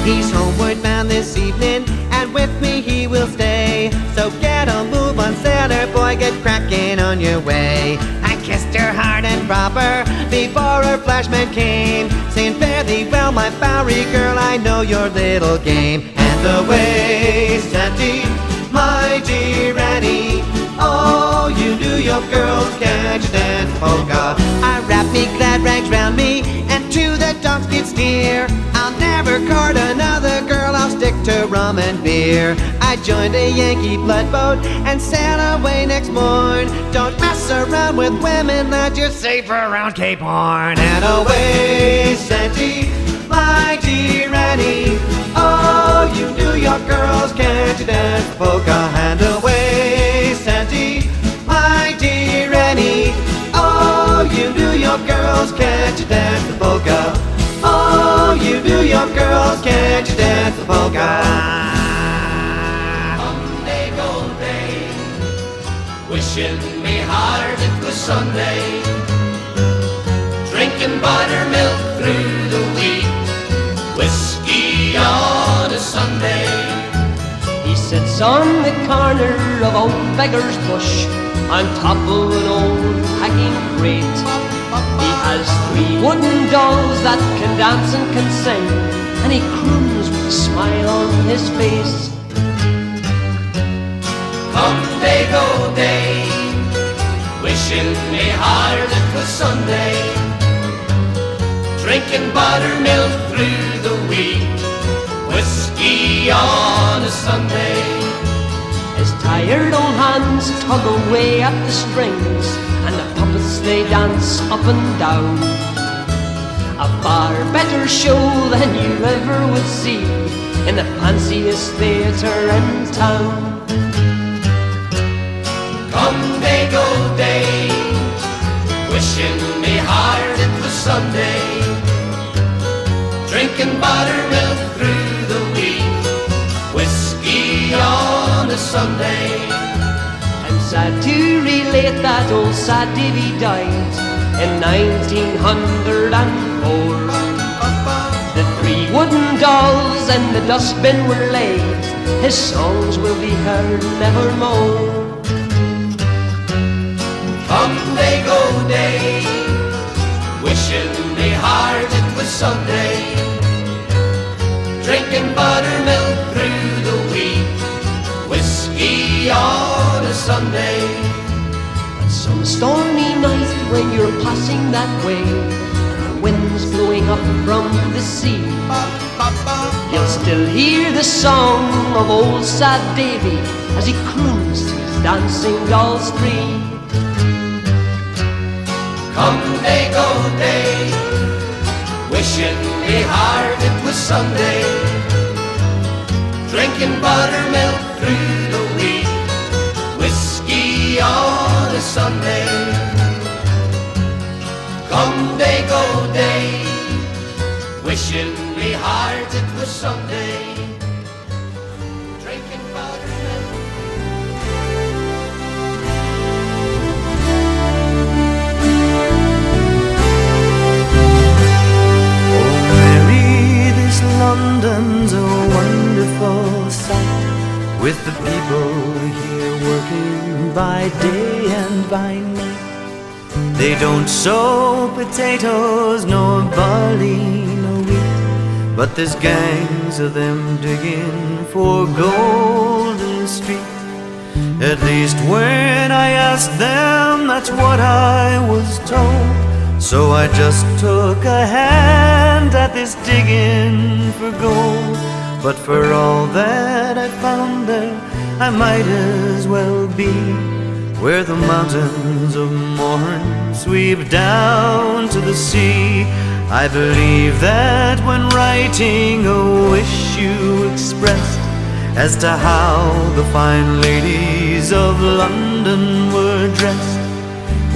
He's homeward bound this evening, and with me he will stay. So get a move on, sailor boy, get cracking on your way. I kissed her hard and proper before her flashman came, saying, fare thee well, my Bowery girl, I know your little game. And the way, Santy, my dear Annie, oh, you New York girls, can't you dance polka? I wrapped me glad rags round me, and to the docks did steer. I'll never court another girl, I'll stick to rum and beer. I joined a Yankee blood boat and sailed away next morn. Don't mess around with women, lad, you're safe around Cape Horn. And away, Santy, my dear Annie, oh, you New York girls, can't dance the polka. Hand away, Santy, my dear Annie. Oh, you New York girls, can't you dance the polka? Oh, you New York girls, can't you dance the polka? Monday, gold day, wishing me hard it was Sunday. Drinking buttermilk through the week, whiskey on a Sunday. He sits on the corner of old Beggar's Bush, on top of an old packing crate. He has 3 wooden dolls that can dance and can sing, and he croons with a smile on his face. Come day, go day, wishing me hard it was Sunday. Drinking buttermilk through the week, whiskey on a Sunday. His tired old hands tug away at the strings, and the puppets they dance up and down. A far better show than you ever would see in the fanciest theatre in town. Come day, go day, wishing me hard it was Sunday. Drinking buttermilk through the week, whiskey on a Sunday. I'm sad to relate that old sad Davy died in 1904. The 3 wooden dolls in the dustbin were laid, his songs will be heard nevermore. Come day, go day, wishing me hard it was Sunday. Drinking buttermilk through the week, whiskey on a Sunday. On some stormy night when you're passing that way, and the wind's blowing up from the sea, you'll still hear the song of old sad Davy as he croons to his dancing dolls 3. Come day, go day, wishing me hard it was Sunday. Drinking buttermilk through the week, whiskey on a Sunday. Come day, go day, wishing me hard it was Sunday. Drinking buttermilk. London's a wonderful sight, with the people here working by day and by night. They don't sow potatoes, nor barley, nor wheat, but there's gangs of them digging for gold in the street. At least when I asked them, that's what I was told. So I just took a hand at this digging for gold. But for all that I found there, I might as well be where the mountains of Mourne sweep down to the sea. I believe that when writing a wish you expressed as to how the fine ladies of London were dressed.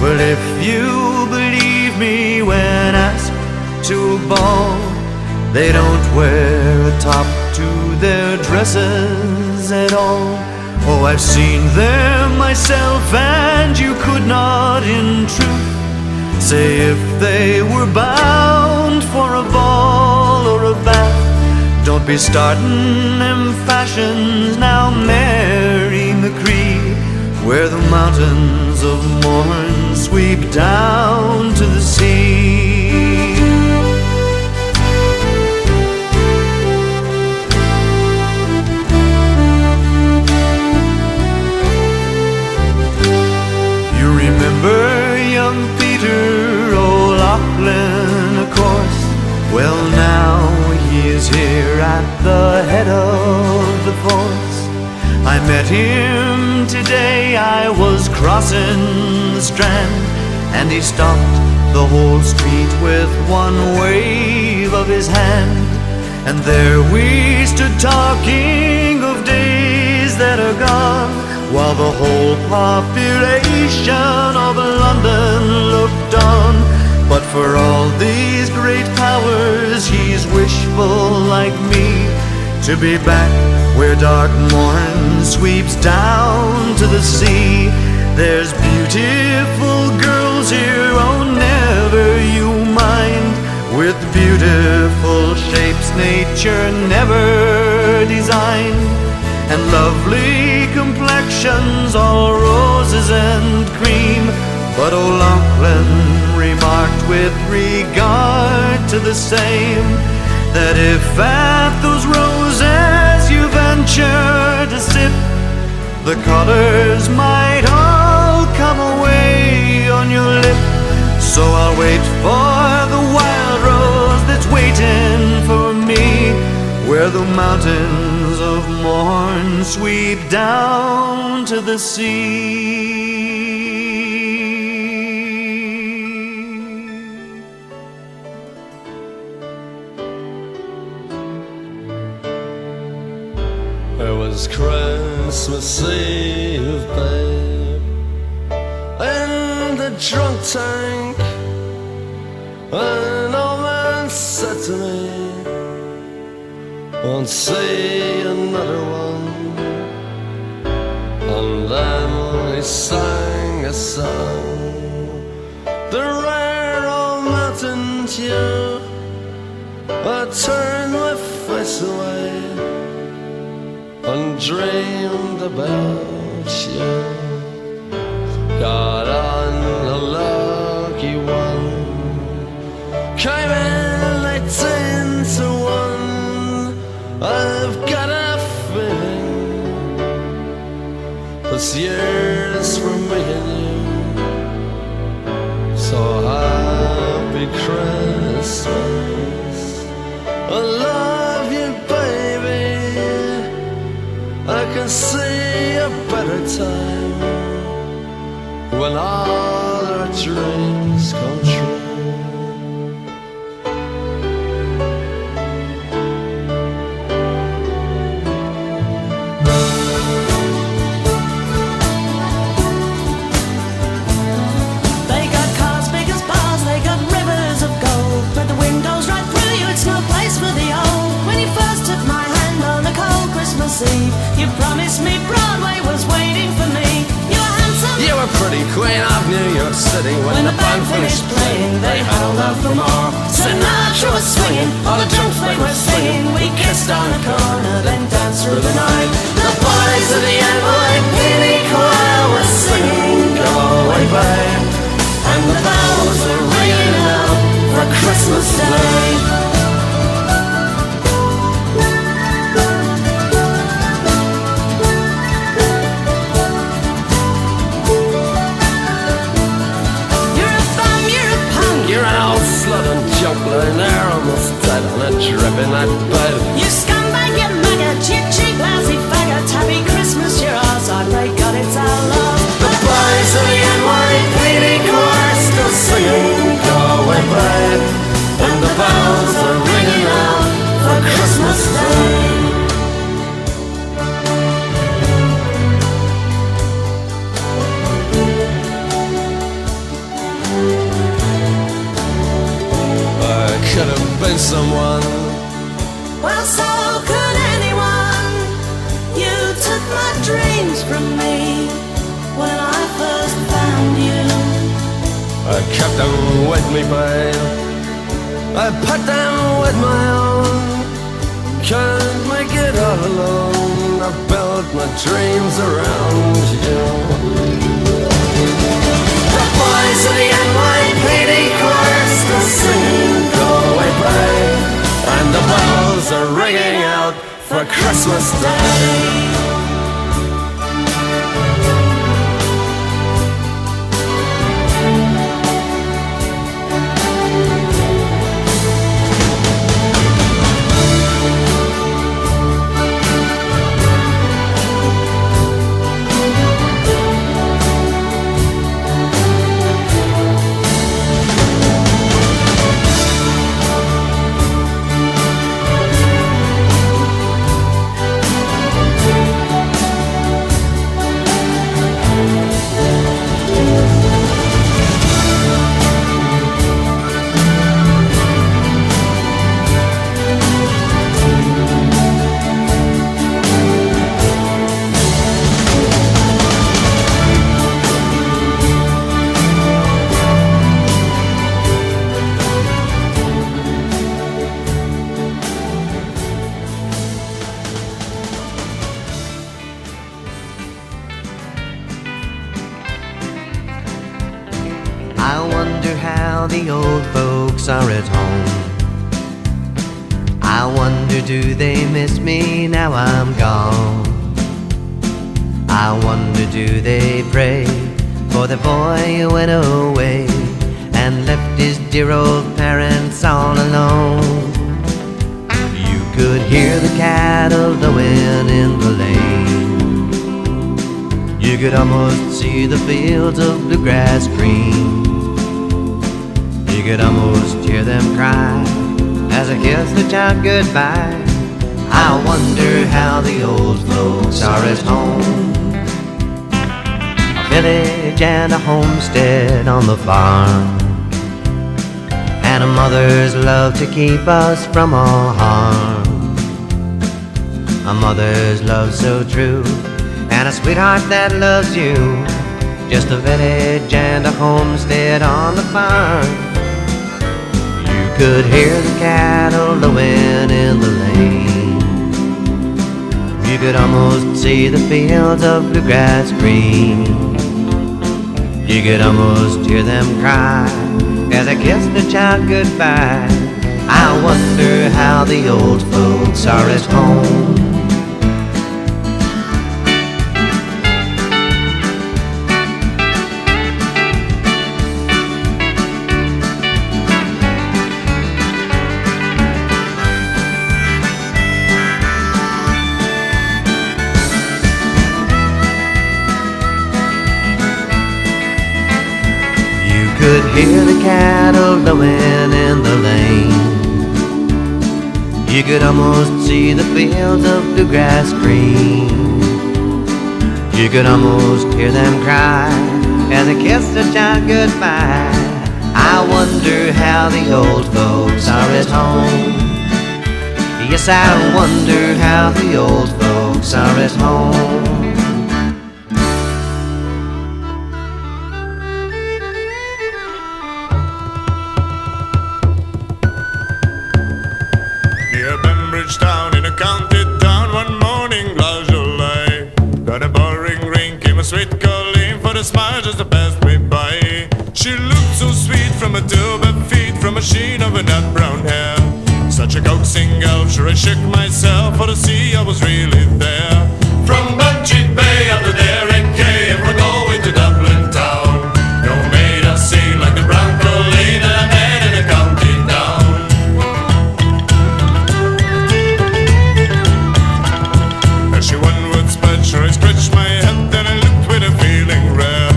Well, if you believe me when asked to a ball, they don't wear a top to their dresses at all. Oh, I've seen them myself, and you could not in truth say if they were bound for a ball or a bath. Don't be starting them fashions now, Mary McCree, where the mountains of Mourne sweep down to the sea. You remember young Peter O'Loughlin, of course. Well, now he is here at the head of the force. I met him today, I was crossing the Strand, and he stopped the whole street with one wave of his hand. And there we stood talking of days that are while the whole population of London looked on. But for all these great powers, he's wishful like me, to be back where dark morn sweeps down to the sea. There's beautiful girls here, oh never you mind, with beautiful shapes nature never designed, and lovely complexions, all roses and cream. But O'Loughlin remarked with regard to the same, that if at those roses you venture to sip, the colors might all come away on your lip. So I'll wait for the wild rose that's waiting for me, where the mountains of morn sweep down to the sea. It was Christmas Eve, babe, in the drunk tank. An old man said to me, won't see another one. And then he sang a song, the rare old mountain tune. I turned my face away and dreamed about you. Got on a lucky one, came in 18 to 1. I've got a feeling this year's for me and you. So happy Christmas, I love you, baby. I can see a better time when all our dreams come true. They got cars big as bars, they got rivers of gold, but the wind goes right through you, it's no place for the old. When you first took my hand on a cold Christmas Eve, you promised me Broadway was waiting for me. You were handsome, You were pretty queen of New York City. when the band finished playing, they held out for more. Sinatra was swinging, all the drunks they were singing. We kissed on a corner, then danced through the night. The boys of the NYPD choir were singing, go away, babe, and the bells were ringing out for Christmas Day. You're an old slut and junk lying there almost dead on a drip in that bed. You scumbag, you maggot, you cheap lousy faggot. Happy Christmas, you're ours, I pray God it's our love. The boys of the NYPD choir still singing, go away, babe, and the bells are ringing out for Christmas Day. Could have been someone. Well, so could anyone. You took my dreams from me when I first found you. I kept them with me, babe. I put them with my own. Can't make it all alone. I built my dreams around you. The boys of the NYPD choir still singing, go away, babe, and the bells are ringing out for Christmas Day. how the old folks are at home. I wonder, do they miss me now I'm gone? I wonder, do they pray for the boy who went away and left his dear old parents all alone? You could hear the cattle lowing in the lane. You could almost see the fields of bluegrass green. You could almost hear them cry as I kiss the child goodbye. I wonder how the old folks are at home. A village and a homestead on the farm, and a mother's love to keep us from all harm. A mother's love so true, and a sweetheart that loves you. Just a village and a homestead on the farm. You could hear the cattle lowing in the lane. You could almost see the fields of bluegrass green. You could almost hear them cry as I kiss the child goodbye. I wonder how the old folks are at home. Could hear the cattle lowing in the lane. You could almost see the fields of bluegrass green. You could almost hear them cry as I kiss the child goodbye. I wonder how the old folks are at home. Yes, I wonder how the old folks are at home. Town in a county town one morning last July. Got a boring ring, came a sweet Colleen for the smile just to pass me by. She looked so sweet from her to her feet, from a sheen of her nut brown hair. Such a coaxing gal, sure I shook myself for to see I was really there. From Bantry Bay up to Derrick Kay, and we're going to Dublin town. No made a scene like the brown Colleen that I met in a county town. She onwards but sure I scratched my head, and I looked with a feeling rare.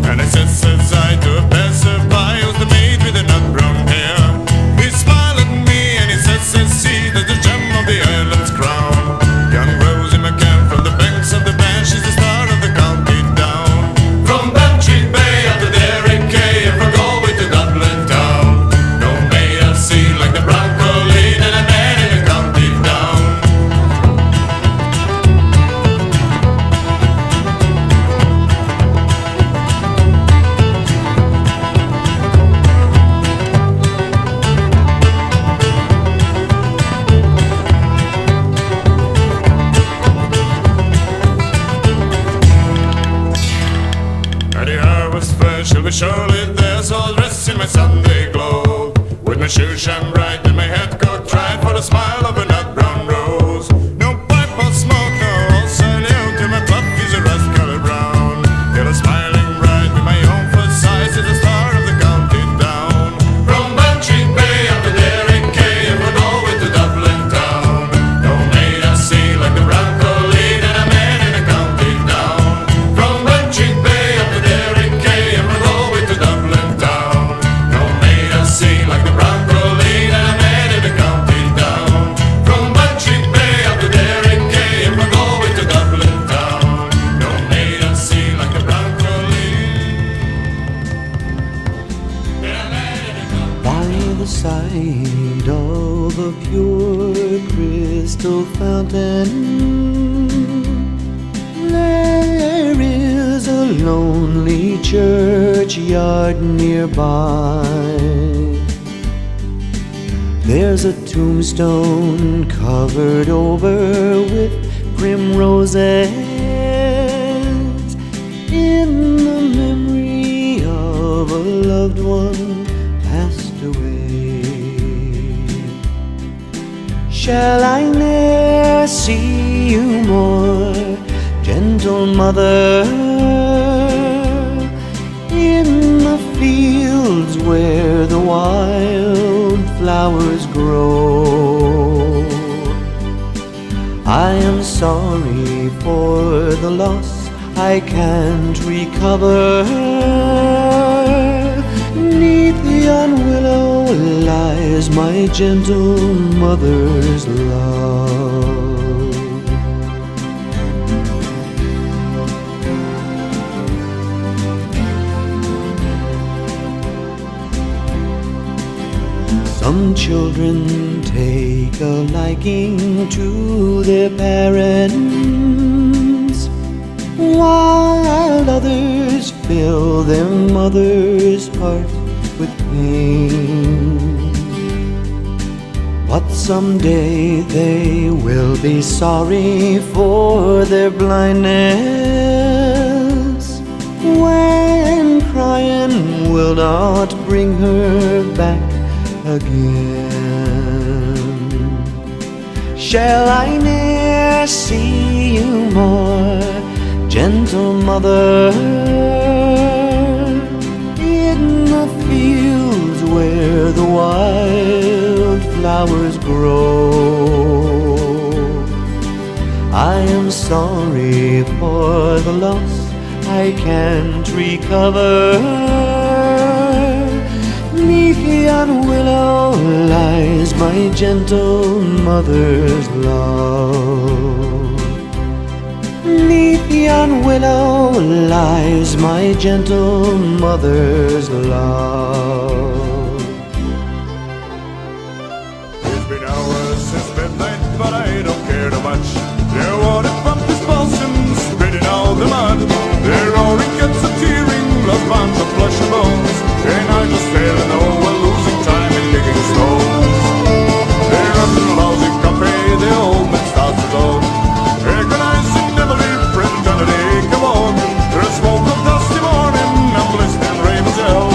And I says I to a passerby who's the maid with the nut brown hair. He smiled at me and he says, see, that's the gem of the island's crown. Young Rosie McCann from the banks of the Bann, she's the star of the county town. From Bantry Bay up to Derrick Kay, and from Galway to Dublin town. No maid I've seen like the brown Colleen that I met in a county town. She'll be surely there, so I'll dress in my Sunday glow, with my shoes shine bright and my hat cocked right for the smile of a nut brown rose. No pipe or smoke, no all salute, till my puffy's a rust-colored brown. Till a smiling bright with my own first size is the star of the county town. From Bantry Bay up to Derrick Kay, and we're going to Dublin town. No maid I see like the brown Colleen that I met in a county town. From Bantry Bay up to Derrick Kay, and we're going to Dublin town. No maid I see like the brown Colleen that I met in a county town. From Bantry Bay up to Derrick Kay, and we're going to Dublin town. No maid I see like the brown Colleen that I met in a county. By the side of a pure crystal fountain, there is a lonely churchyard nearby. There's a tombstone covered over with primroses in the memory of a loved one Shall I ne'er see you more, gentle mother, in the fields where the wild flowers grow? I am sorry for the loss I can't recover. 'Neath the yon willow lies my gentle mother's love. Some children take a liking to their parents, while others fill their mother's heart with pain. But someday they will be sorry for their blindness, when crying will not bring her back again. Shall I ne'er see you more, gentle mother, in the fields where the wild flowers grow? I am sorry for the loss I can't recover. 'Neath yon willow lies my gentle mother's love. 'Neath yon willow lies my gentle mother's love. It's been hours since midnight, but I don't care too much. Their water pump is pulsing, spitting out the mud. Their roaring gets a tearing, lost bonds of flesh and bones. And I just fail to know we're losing time and kicking stones. They're a lousy company, the old man starts to go. Agonizing, never leave, fraternity, come on. There's smoke of dusty morning, I'm listening ravens yell,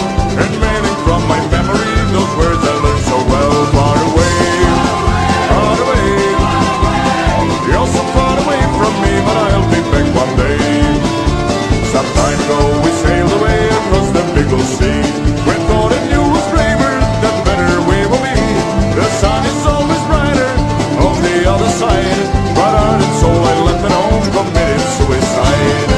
and mailing from my memory those words I learned so well. Far away, far away. You're so far away from me, but I'll be back one day. Some time ago we sailed away across the big old sea. We thought it knew was braver, that better we will be. The sun is always brighter on the other side, but heart and soul I left at home committed suicide.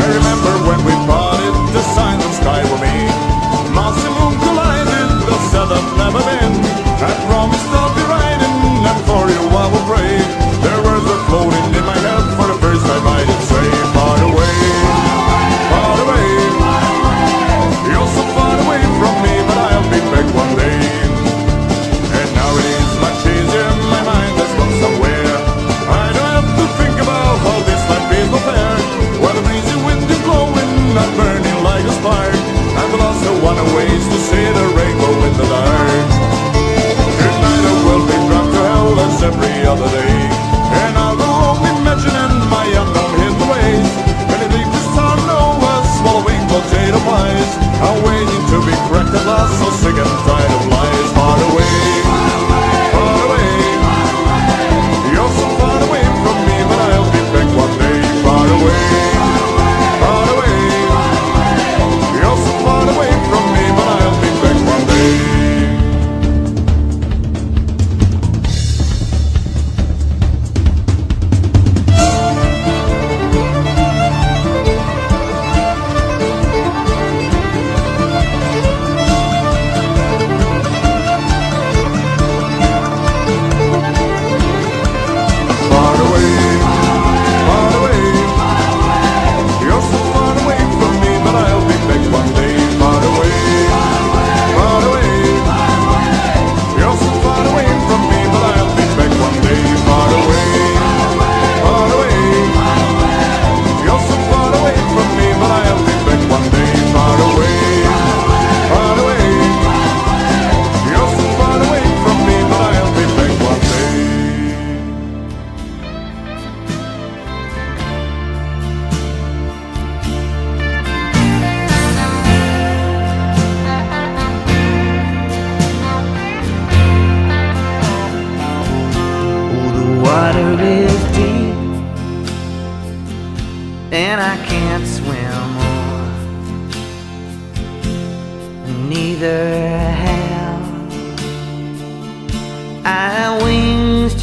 I remember when we parted, the signs of sky were me. Mars and moon collided, the set I've never been. I promised I'll be riding, and for you I will pray. Their words are floating in my head for the first time I did say, far away, far away. You're so far away from me, but I'll be back one day. And now it is much easier, my mind has gone somewhere. I don't have to think about how this life is no fair. While the breezy wind is blowing, I'm burning like a spark. I've lost a one ways to see the rainbow in the dark. Tonight I will be dropped to hell as every other day.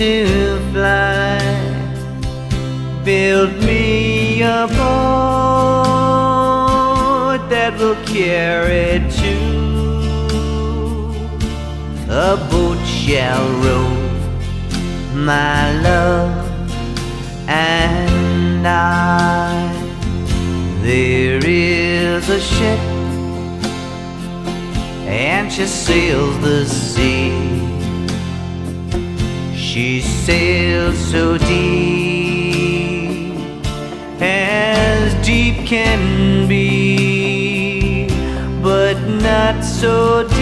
to fly. Build me a boat that will carry two. A boat shall row, my love and I. There is a ship, and she sails the sea. She sails so deep, as deep can be, but not so deep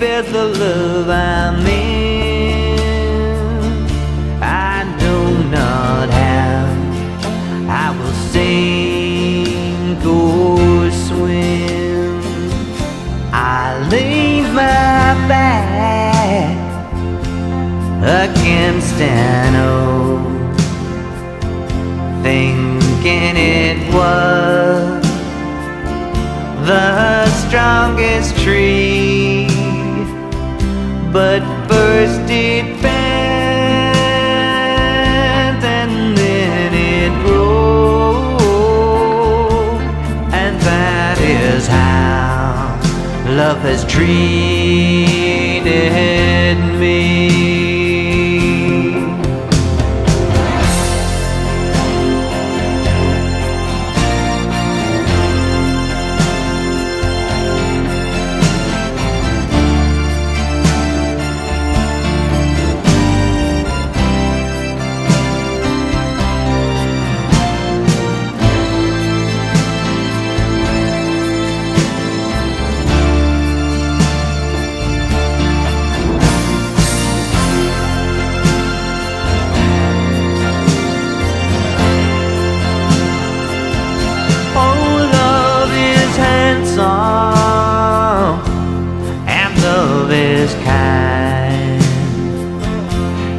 as the love I'm in. I know not how I will sink or swim. I lean my back against an oak, thinking it was the strongest tree, but first it bent and then it broke, and that is how love has treated me. And love is kind,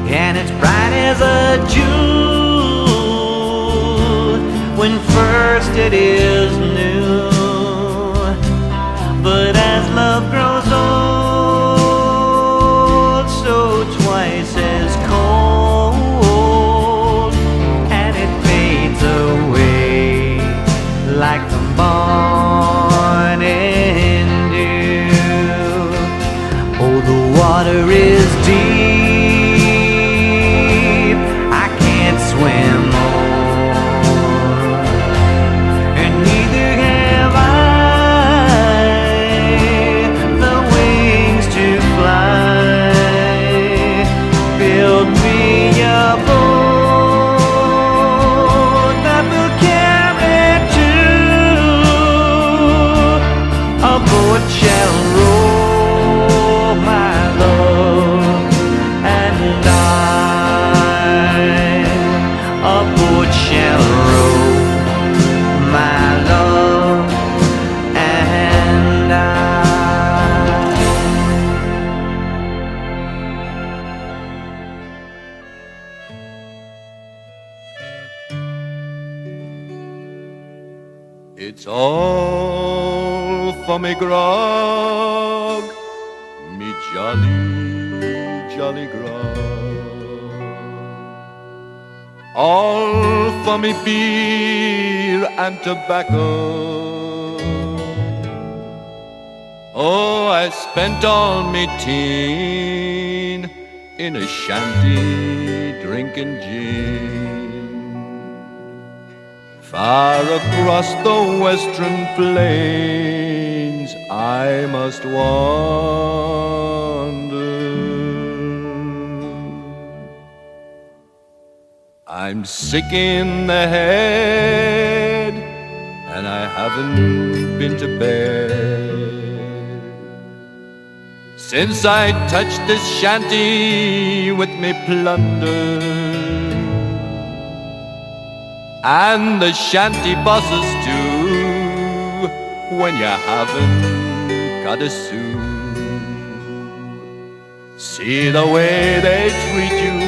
and it's bright as a jewel when first it is new. But as love grows old, so twice as cold, and it fades away like the morning dew. Oh, the water is deep, I can't swim more, and neither have I the wings to fly. Build me a boat that will carry two. A boat shall row, my love and I. A boat shall row, my love and I. It's all for me grog, me jolly, jolly grog. All for me beer and tobacco. Oh, I spent all me teen in a shanty drinking gin. Far across the western plains I must wander. I'm sick in the head and I haven't been to bed since I touched this shanty with me plunder. And the shanty bosses too, when you haven't got a sou. See the way they treat you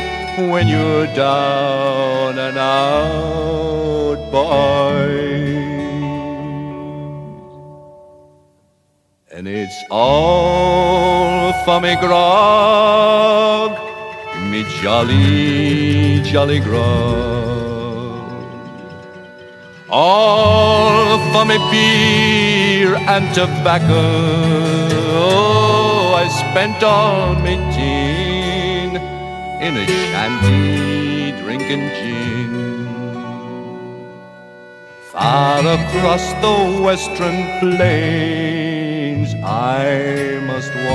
when you're down and out, boys. And It's all for me grog, me jolly, jolly grog. All for me beer and tobacco. Oh, I spent all me teen in a shanty drinking gin. Far across the western plains I must wander.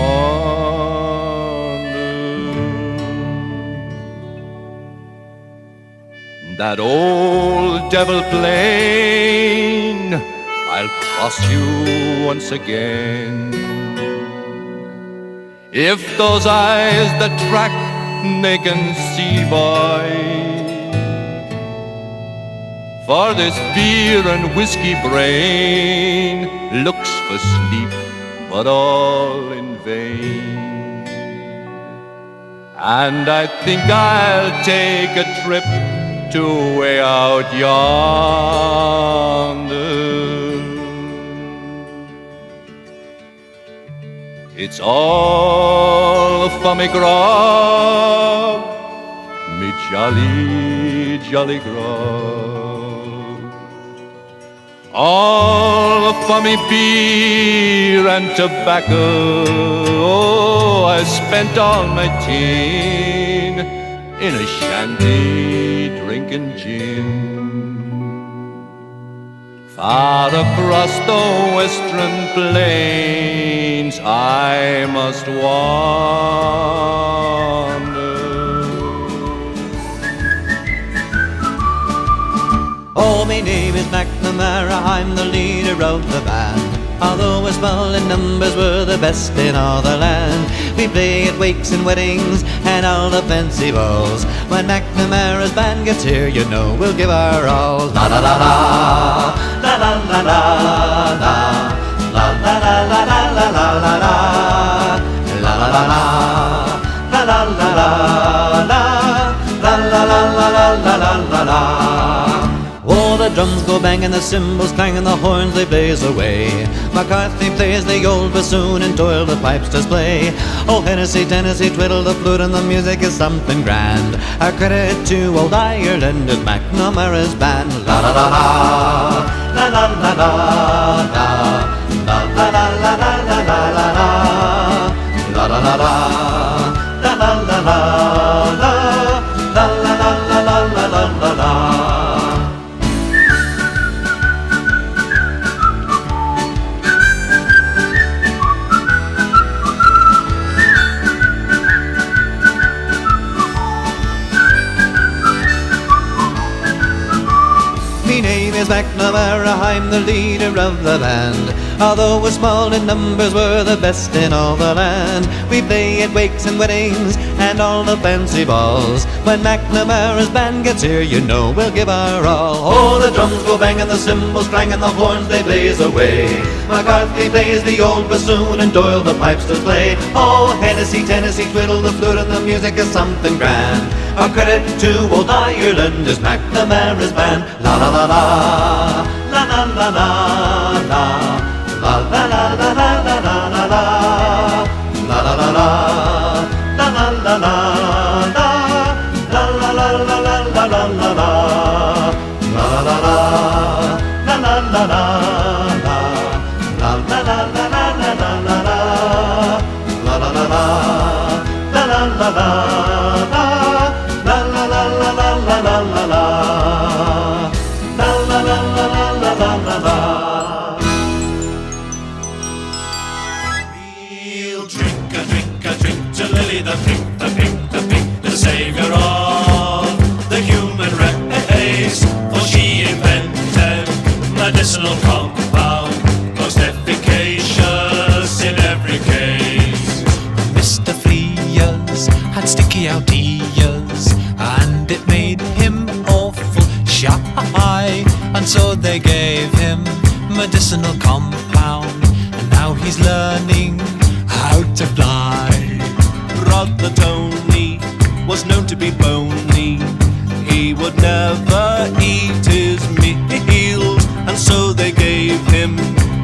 That old devil plain I'll cross you once again. If those eyes that track they can see, boy, for this beer and whiskey brain looks for sleep, but all in vain. And I think I'll take a trip to way out yonder. It's all for me grog, me jolly, jolly grog. All for me beer and tobacco. Oh, I spent all my teen in a shanty drinking gin. Far across the western plains I must wander. Oh, my name is McNamara, I'm the leader of the band. Although we're small in numbers, we're the best in all the land. We play at wakes and weddings and all the fancy balls. When McNamara's band gets here, you know we'll give our all. La la la la, la la la la la, la la la la la la la la la, la la la la, la la la la la, la la la la la la la la. Oh, the drums go banging, the cymbals clanging, the horns they blaze away. McCarthy plays the old bassoon and Doyle the pipes does play. Oh, Hennessy, Tennessee, twiddle the flute and the music is something grand. Our credit to old Ireland is McNamara's band. La la la la, la la la la la, la la la la la la la la la, la la la la, la la la la la, la la la la la la la la. My name is McNamara, I'm the leader of the band. Although we're small in numbers, we're the best in all the land. We play at wakes and weddings and all the fancy balls. When McNamara's band gets here, you know we'll give our all. Oh, the drums go banging, the cymbals clanging, the horns they blaze away. McCarthy plays the old bassoon and Doyle the pipes does play. Oh, Hennessy, Tennessee, twiddle the flute and the music is something grand. Our credit to old Ireland is McNamara's band. La la la la, la la la la la, la la la la la la la la la, la la la la, la la la la la, la la la la la la la la la, la la la la, la la la la la, la la la la la la la la la, la la la la, la la la la la. We'll drink to Lily the pink, the savior of the human race. For she invented medicinal compound, most efficacious in every case. Mr. Frears had sticky out ears, and it made him awful shy. And so they gave him medicinal compound, and now he's learning how to fly. Brother Tony was known to be bony. He would never eat his meals, and so they gave him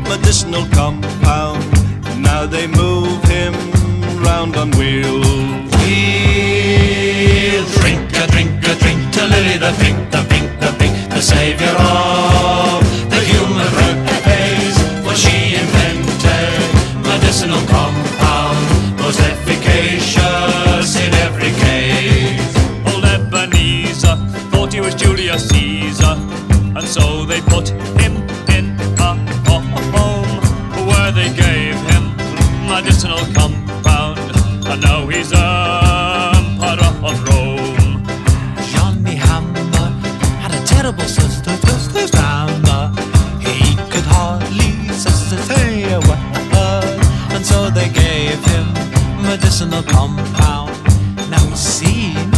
medicinal compound. Now Now they move him round on wheels. We'll drink a to Lily the Pink, the Pink, the Pink, the savior of the human race. For she invented medicinal compound, most efficacious in every case. Old Ebenezer thought he was Julius Caesar, and so they put him in a home where they gave him medicinal compound, and now he's emperor of Rome. Johnny Hammer had a terrible sister, Twisted Hammer. He could hardly say a word, and so they gave him medicinal compound. Now he's seen,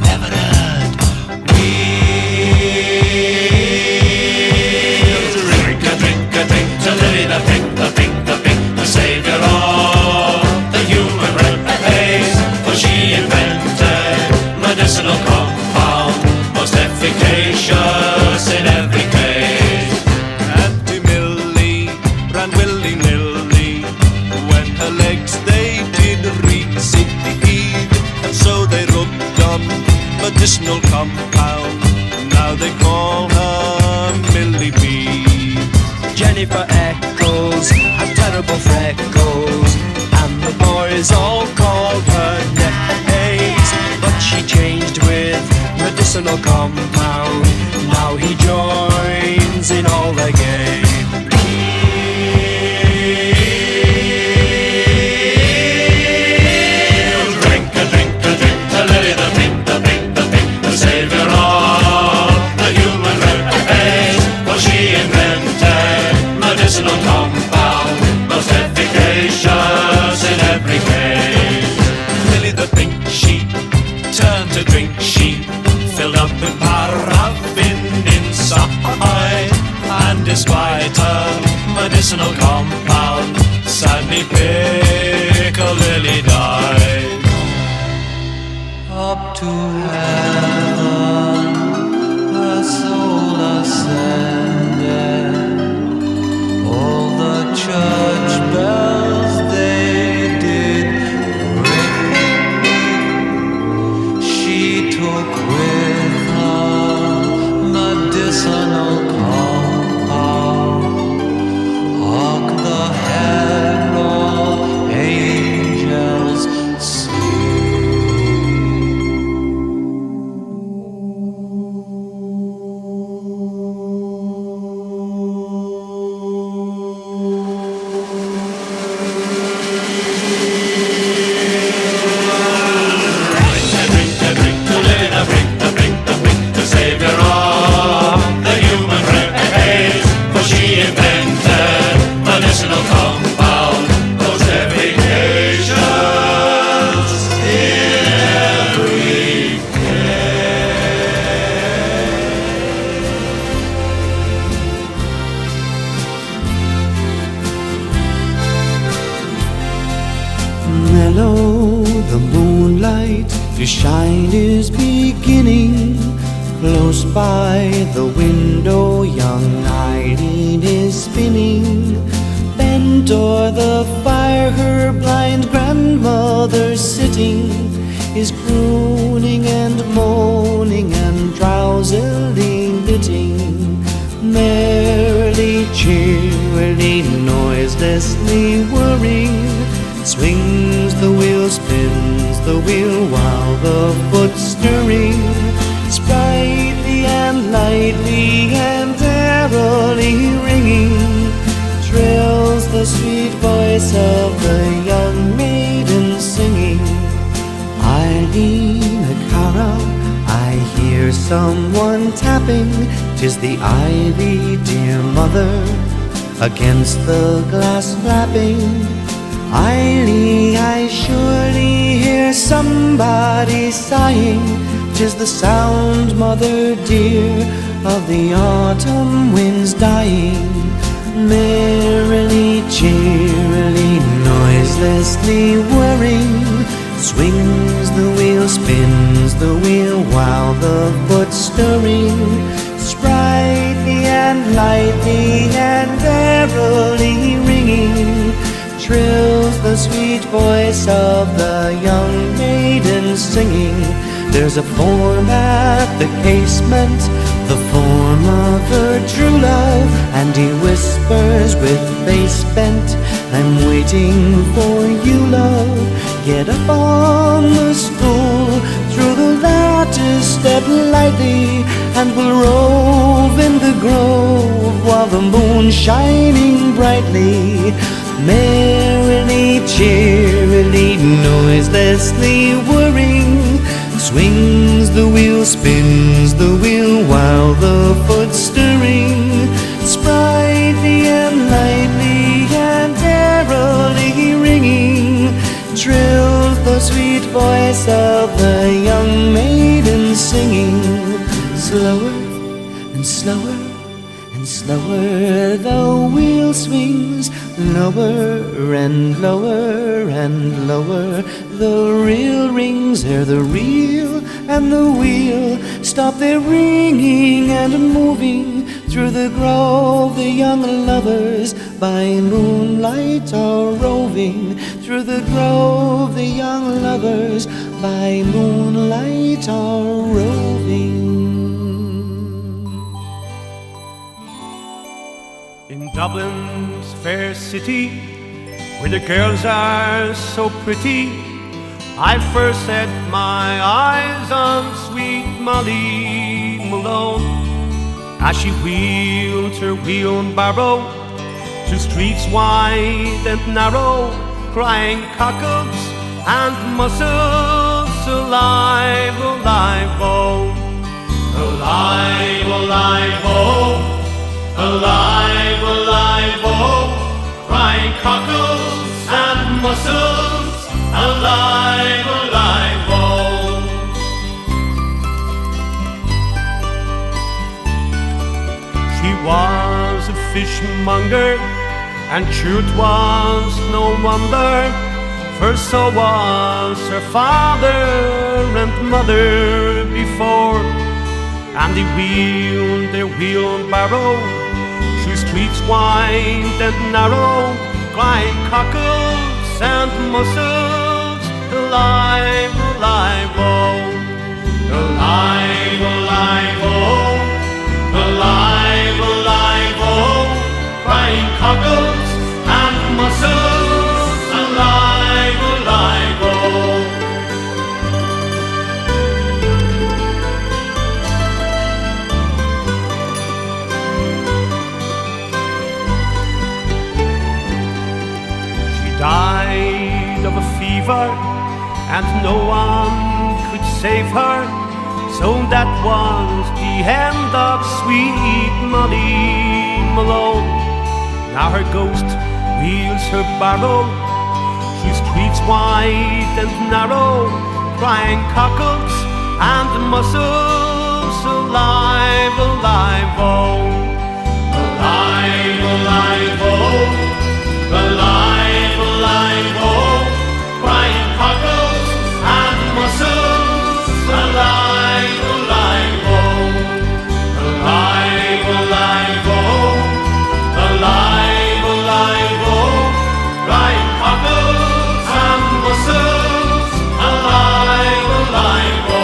never heard. We'll drink to Lily the Pink, the Pink, the Pink, the savior of the human race. For she invented medicinal compound, most efficacious in every case. Auntie Millie ran willy-nilly when her legs they did recede, and so they rubbed on medicinal compound. Now they call her Millie B. Jennifer Eccles had terrible freckles, and the boys all called her names. But she changed with medicinal compound. Now he joins in all the game. We'll drink to Lily the Pink, the Pink, the Pink, the savior of the human race. For she invented medicinal compound, most efficacious in every case. Millie the Pink, she turned to drink. She filled up with paraffin inside, and despite her medicinal compound, sadly Piccadilly died. Up to heaven, her soul ascended. All the church bells they did ring. She took with her medicinal compound. Hark the herald angels The savior of the human race. For she invented medicinal compound, most efficacious in every Mellow the moonlight, to shine is beginning. Close by the window, young Eileen is spinning. Bent o'er the fire, her blind grandmother sitting, is crooning and moaning and drowsily knitting. Merrily, cheerily, noiselessly whirring, swings the wheel, spins the wheel, while the foot's stirring. Sprightly and lightly and airily ringing, trills the sweet voice of the young maiden singing. Eileen Cara, I hear someone tapping. 'Tis the ivy, dear mother, against the glass flapping. Eileen, I surely hear somebody sighing. 'Tis the sound, mother dear, of the autumn winds dying. Merrily, cheerily, noiselessly whirring, swings the wheel, spins the wheel, while the foot's stirring. Sprightly and lightly and airily ringing, trills the sweet voice of the young maiden singing. There's a form at the casement, the form of her true love, and he whispers with face bent, I'm waiting for you, love. Get up on the stool, through the lattice step lightly, and we'll rove in the grove while the moon's shining brightly. Merrily, cheerily, noiselessly whirring, swings the wheel, spins the wheel while the foot's stirring. Sprightly and lightly and airily ringing, trills the sweet voice of the young maiden singing. Slower and slower and slower the wheel swings, lower and lower and lower the reel rings. Ere the reel and the wheel stop their ringing and moving, through the grove the young lovers by moonlight are roving. Through the grove the young lovers by moonlight are roving. In Dublin's fair city, where the girls are so pretty, I first set my eyes on sweet Molly Malone, as she wheeled her wheelbarrow through streets wide and narrow, crying cockles and mussels, alive, alive, oh, alive, alive, oh. Alive, alive, oh, crying cockles and mussels, alive, alive, oh. She was a fishmonger, and truth was no wonder, for so was her father and mother before, and they wheeled their wheelbarrow through streets wide and narrow, crying cockles and mussels, alive, alive, oh, alive, alive, oh, alive, alive, oh, crying cockles and mussels, alive, alive, oh. Died of a fever, and no one could save her, so that was the end of sweet Molly Malone. Now her ghost wheels her barrow through streets wide and narrow, crying cockles and mussels, alive, alive, oh, alive, alive, oh, alive, alive, oh, crying cockles and mussels, alive, alive, oh, alive, alive, oh, alive, alive, oh, crying cockles and mussels, alive, alive, oh.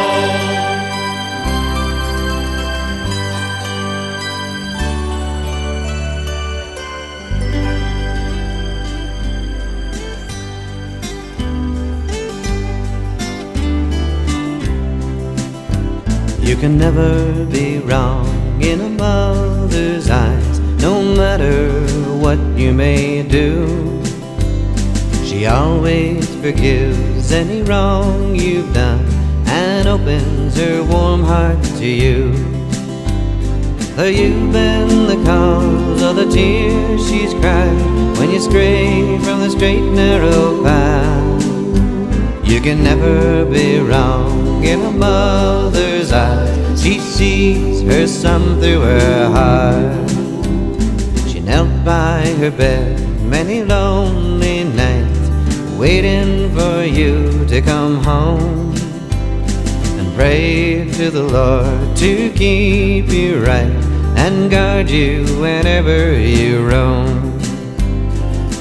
You can never be wrong in a mother's eyes, no matter what you may do. She always forgives any wrong you've done and opens her warm heart to you. Though you've been the cause of the tears she's cried when you stray from the straight narrow path. You can never be wrong in a mother's eyes. She sees her son through her heart. She knelt by her bed many lonely nights, waiting for you to come home, and prayed to the Lord to keep you right and guard you whenever you roam.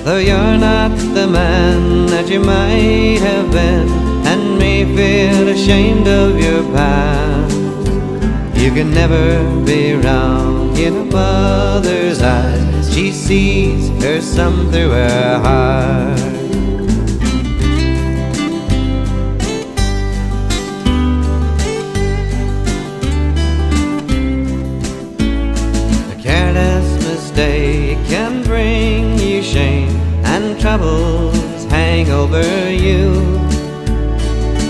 Though you're not the man that you might have been, and may feel ashamed of your past, you can never be wrong in a mother's eyes. She sees her son through her heart. A careless mistake can bring you shame, and troubles hang over you.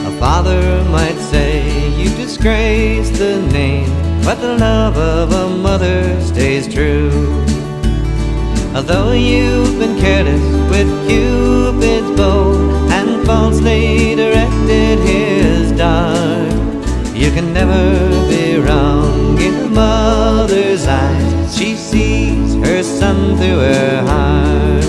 A father might say you disgrace the name, but the love of a mother stays true. Although you've been careless with Cupid's bow and falsely directed his dart, you can never be wrong in a mother's eyes. She sees her son through her heart.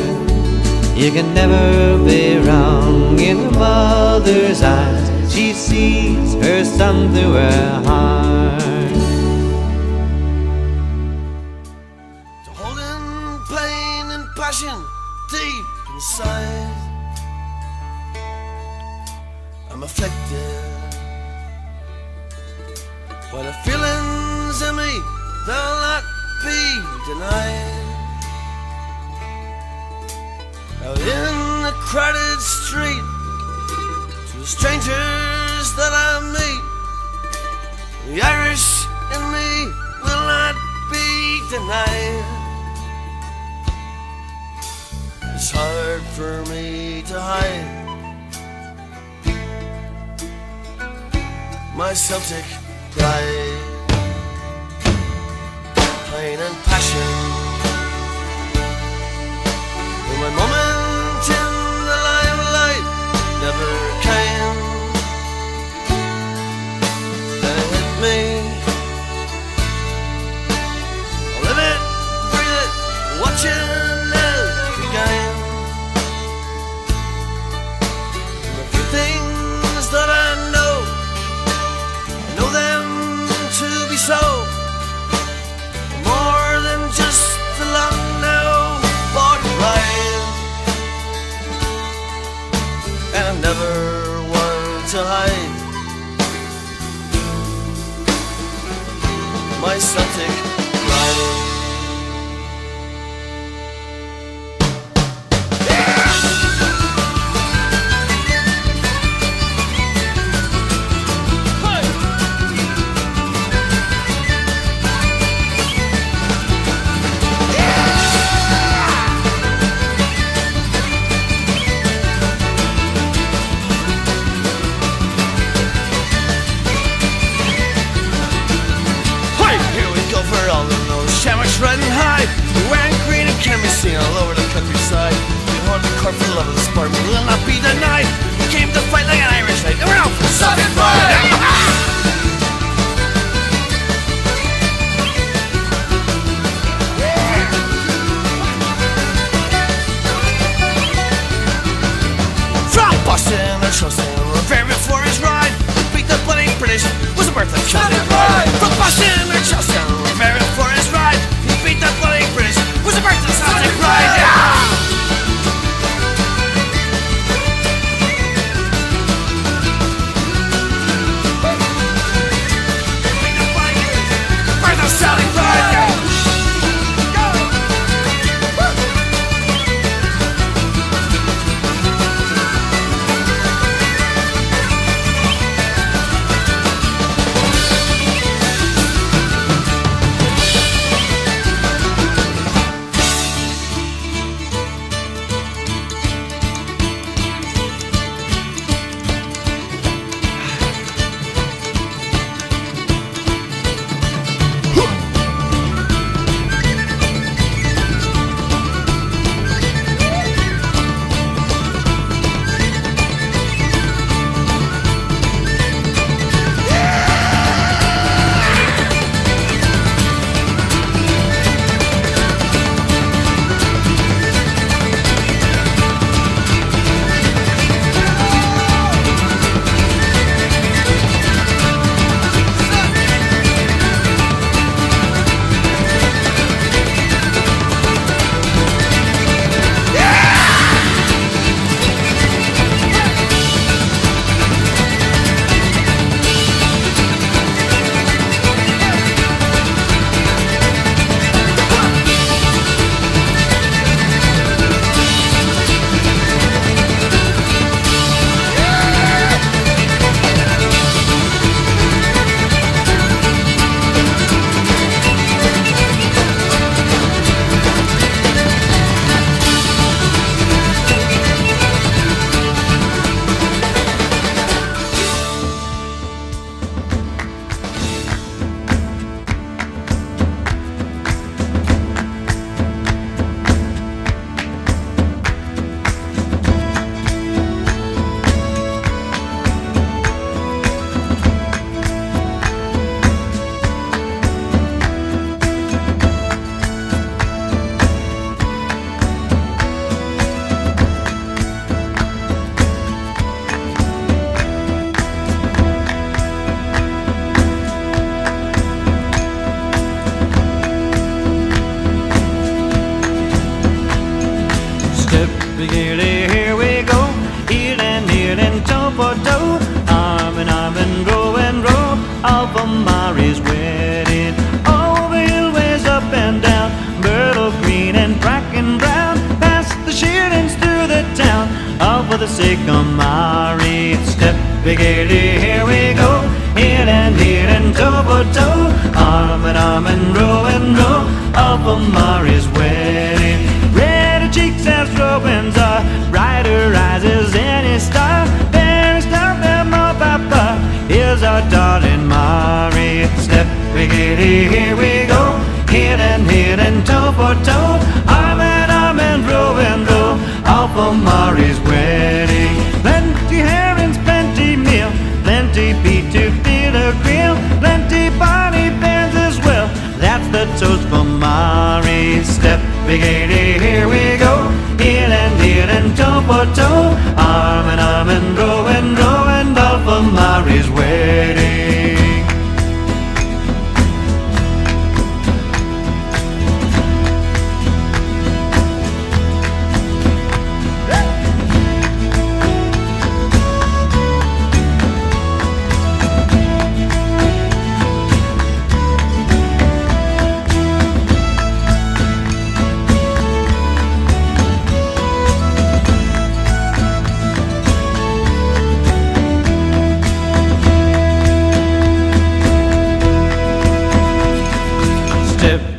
You can never be wrong in a mother's eyes. She sees her son through her heart. Holding pain and passion deep inside, I'm afflicted by the feelings in me that'll not be denied. Out in the crowded street, to the strangers that I meet, the Irish in me will not be denied. It's hard for me to hide my Celtic pride. Pain and passion, when my moment in the limelight never came, then it hit me. I live it, breathe it, watching every game. And the few things that I know them to be so. More than just a long now bought ride, and I never want to hide my Celtic pride. Riding high, we're wearing green and can be seen all over the countryside. We hold the court for the love of the sport, we will not be denied. We came to fight like an Irish knight, and we're out for Celtic pride. From Boston or Charleston, or very before his ride, beat the bloody British was the birth of Celtic pride. From Boston or Charleston, or very before his ride, beat the bloody British was the birth of Celtic pride. take 'em, Mary. Step biggity, here we go. Heel and toe for toe, arm and row up for Mary's wedding. Redder cheeks as robins are, brighter eyes as any star. Fairest of them all, Papa, here's our darling Mary. Step biggity, here we go. Heel and toe for toe, arm and row all for Mary's wedding. Plenty herrings, plenty meal, plenty beef to fill her grill, plenty bonny bairns as well. That's the toast for Mary. Step biggity, here we go. Heel and toe for toe, arm and row all for Mary's wedding.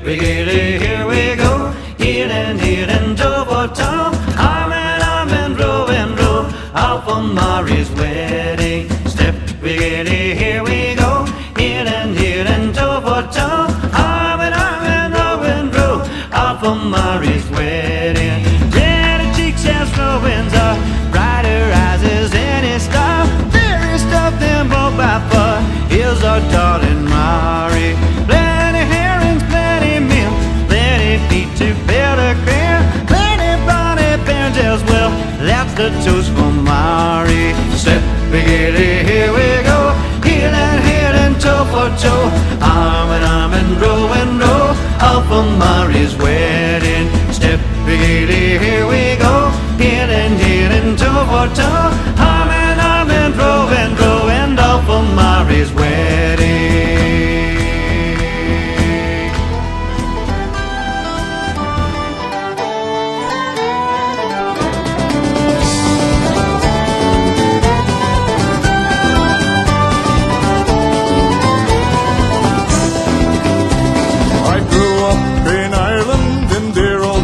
Biggity, here we go. Heel and toe for toe, arm and row all for Mary's wedding. Step biggity, here we go. Heel and toe for toe, arm and row all for Mary's wedding. Redder cheeks as robins are, brighter eyes as any star. Fairest of them all by far, here's our darling Mary. Plenty herrings, plenty meal, plenty feet to fill her grill, plenty bonny bairns as well. That's the toast for Mary. Step biggity, here we go. Heel and toe for toe, arm and row all for Mary's wedding. Step biggity, here we go. Heel and toe for toe, arm and row all for Mary's wedding.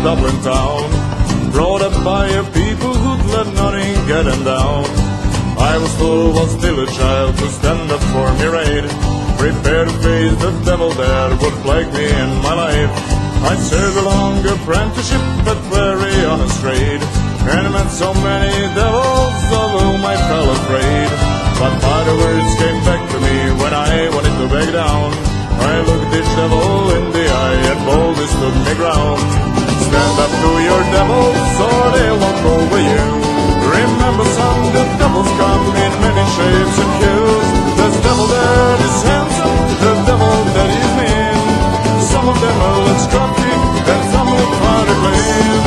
Dublin town, brought up by a people who'd let nothing get him down. I was told was still a child to stand up for me right, prepare to face the devil that would plague me in my life. I served a long apprenticeship at very honest trade, and met so many devils of whom I fell afraid. But the words came back to me when I wanted to back down. I looked each devil in the eye and boldly stood my ground. Stand up to your devils or they won't over you. Remember son, the devils come in many shapes and hues. There's devil that is handsome, the devil that is mean. Some of them will look scruffy and some will try to clean.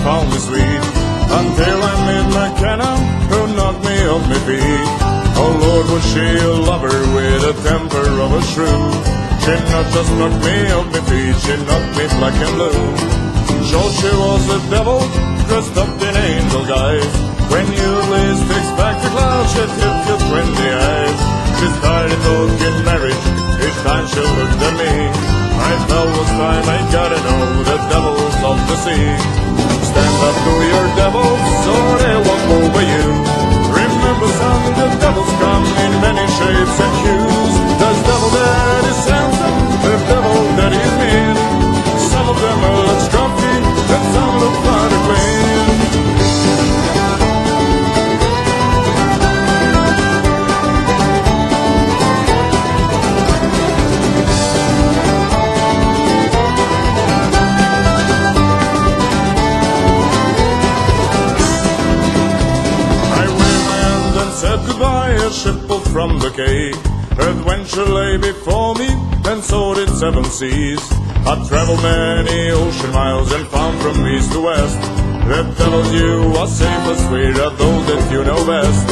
Found me sweet until I met McKenna, who knocked me off my feet. Oh Lord, was she a lover with a temper of a shrew? She not just knocked me off my feet, she knocked me black and blue. Sure she was a devil dressed up in angel guise. When you least expect the cloud, she tipped you 20 eyes. She started talking marriage each time she looked at me. I felt it was time I gotta know the devils of the sea. Stand up to your devils, so they won't over you. Remember son, the devils come in many shapes and hues. There's devil that is handsome, the devil that is mean. Some of them look scruffy, and some look mighty clean. Said goodbye, a ship from the quay. Adventure lay before me, and so did 7 seas. I traveled many ocean miles and found from east to west the devils you are safe and sweet are those that you know best.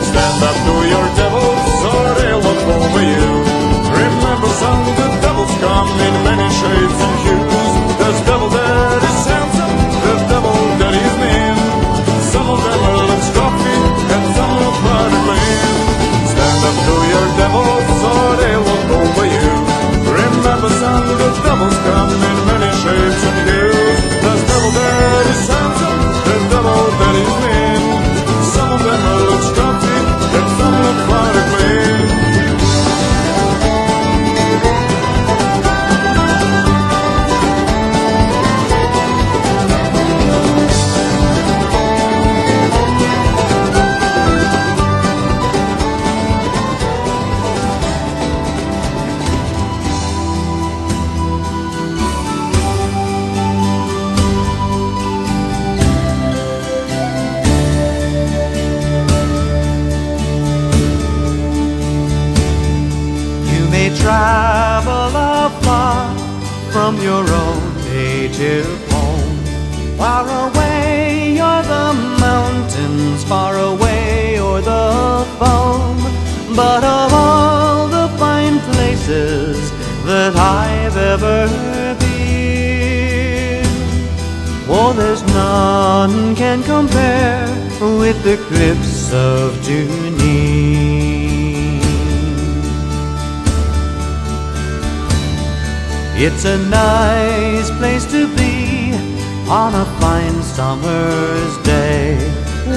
Stand up to your devils, or they'll look over you. Remember, son, the devils come in many shades and hues. There's devil that is handsome, there's devil that is mean. Some of them will look scruffy, and some look mighty clean. Stand up to your devils, or they'll look over you. Remember, son, the devils come in many shapes and hues. There's devil that is handsome, there's devil that is mean. Some of them will look scruffy, and some look mighty clean. Travel afar from your own native home. Far away are the mountains, far away o'er the foam. But of all the fine places that I've ever been, oh, there's none can compare with the cliffs of Dunedin. It's a nice place to be on a fine summer's day,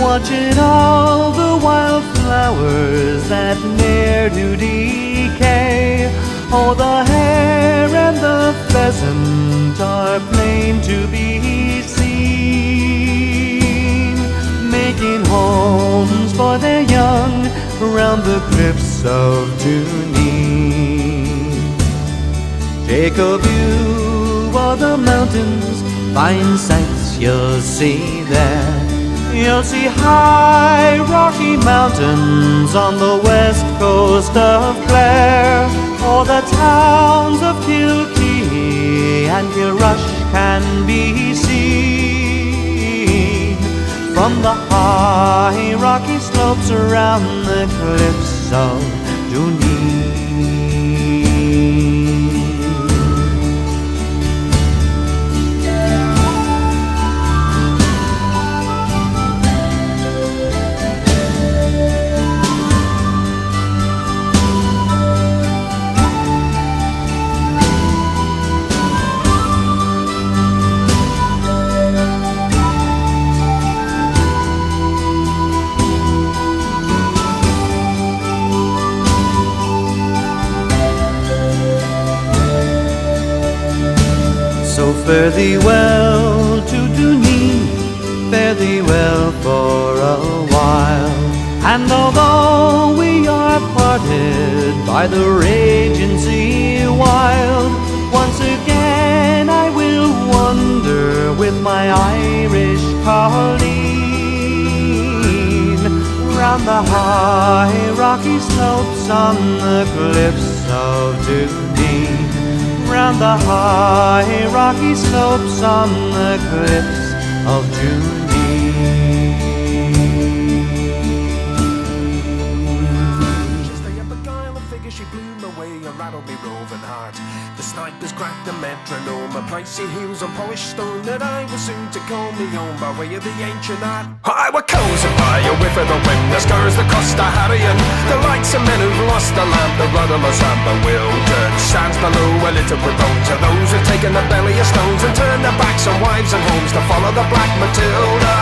watching all the wildflowers that ne'er do decay. Oh, the hare and the pheasant are plain to be seen, making homes for their young round the cliffs of Dunedin. Take a view of the mountains, fine sights you'll see there. You'll see high rocky mountains on the west coast of Clare. All the towns of Kilkee and Kilrush can be seen from the high rocky slopes around the cliffs of Dunedin. So fare thee well to Dunedin, fare thee well for a while. And although we are parted by the raging sea wild, once again I will wander with my Irish Colleen round the high rocky slopes on the cliffs of Dunedin. Round the high rocky slopes on the cliffs of Dunedin. She's the beguile figure, she blew me away and rattled me roving heart. The snipers cracked the metronome, a pricey heels and polished stone that I was soon to call me own by way of the ancient art. I were cozen by a whiff of the wind, the scars that cost a harrying. The likes of men who've lost the lamp, the rudderless and bewildered. Stands below a little with bones of those who've taken the belly of stones and turned their backs on wives and homes to follow the Black Matilda.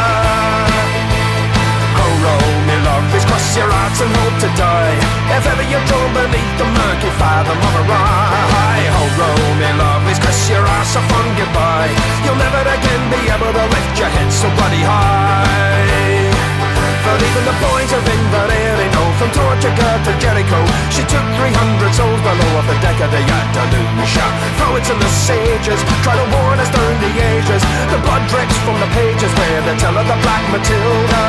Oh, roll me love, please cross your hearts and hope to die. If ever you're drawn beneath the murky fathom of a rye. Oh, roll me love, please kiss your ass off on goodbye. You'll never again be able to lift your head so bloody high. For even the boys of Inveraray know, from Tortuga to Jericho, she took 300 souls below off the deck of the Andalusia. Poets and the sages try to warn us down the ages. The blood drips from the pages where they tell of the Black Matilda.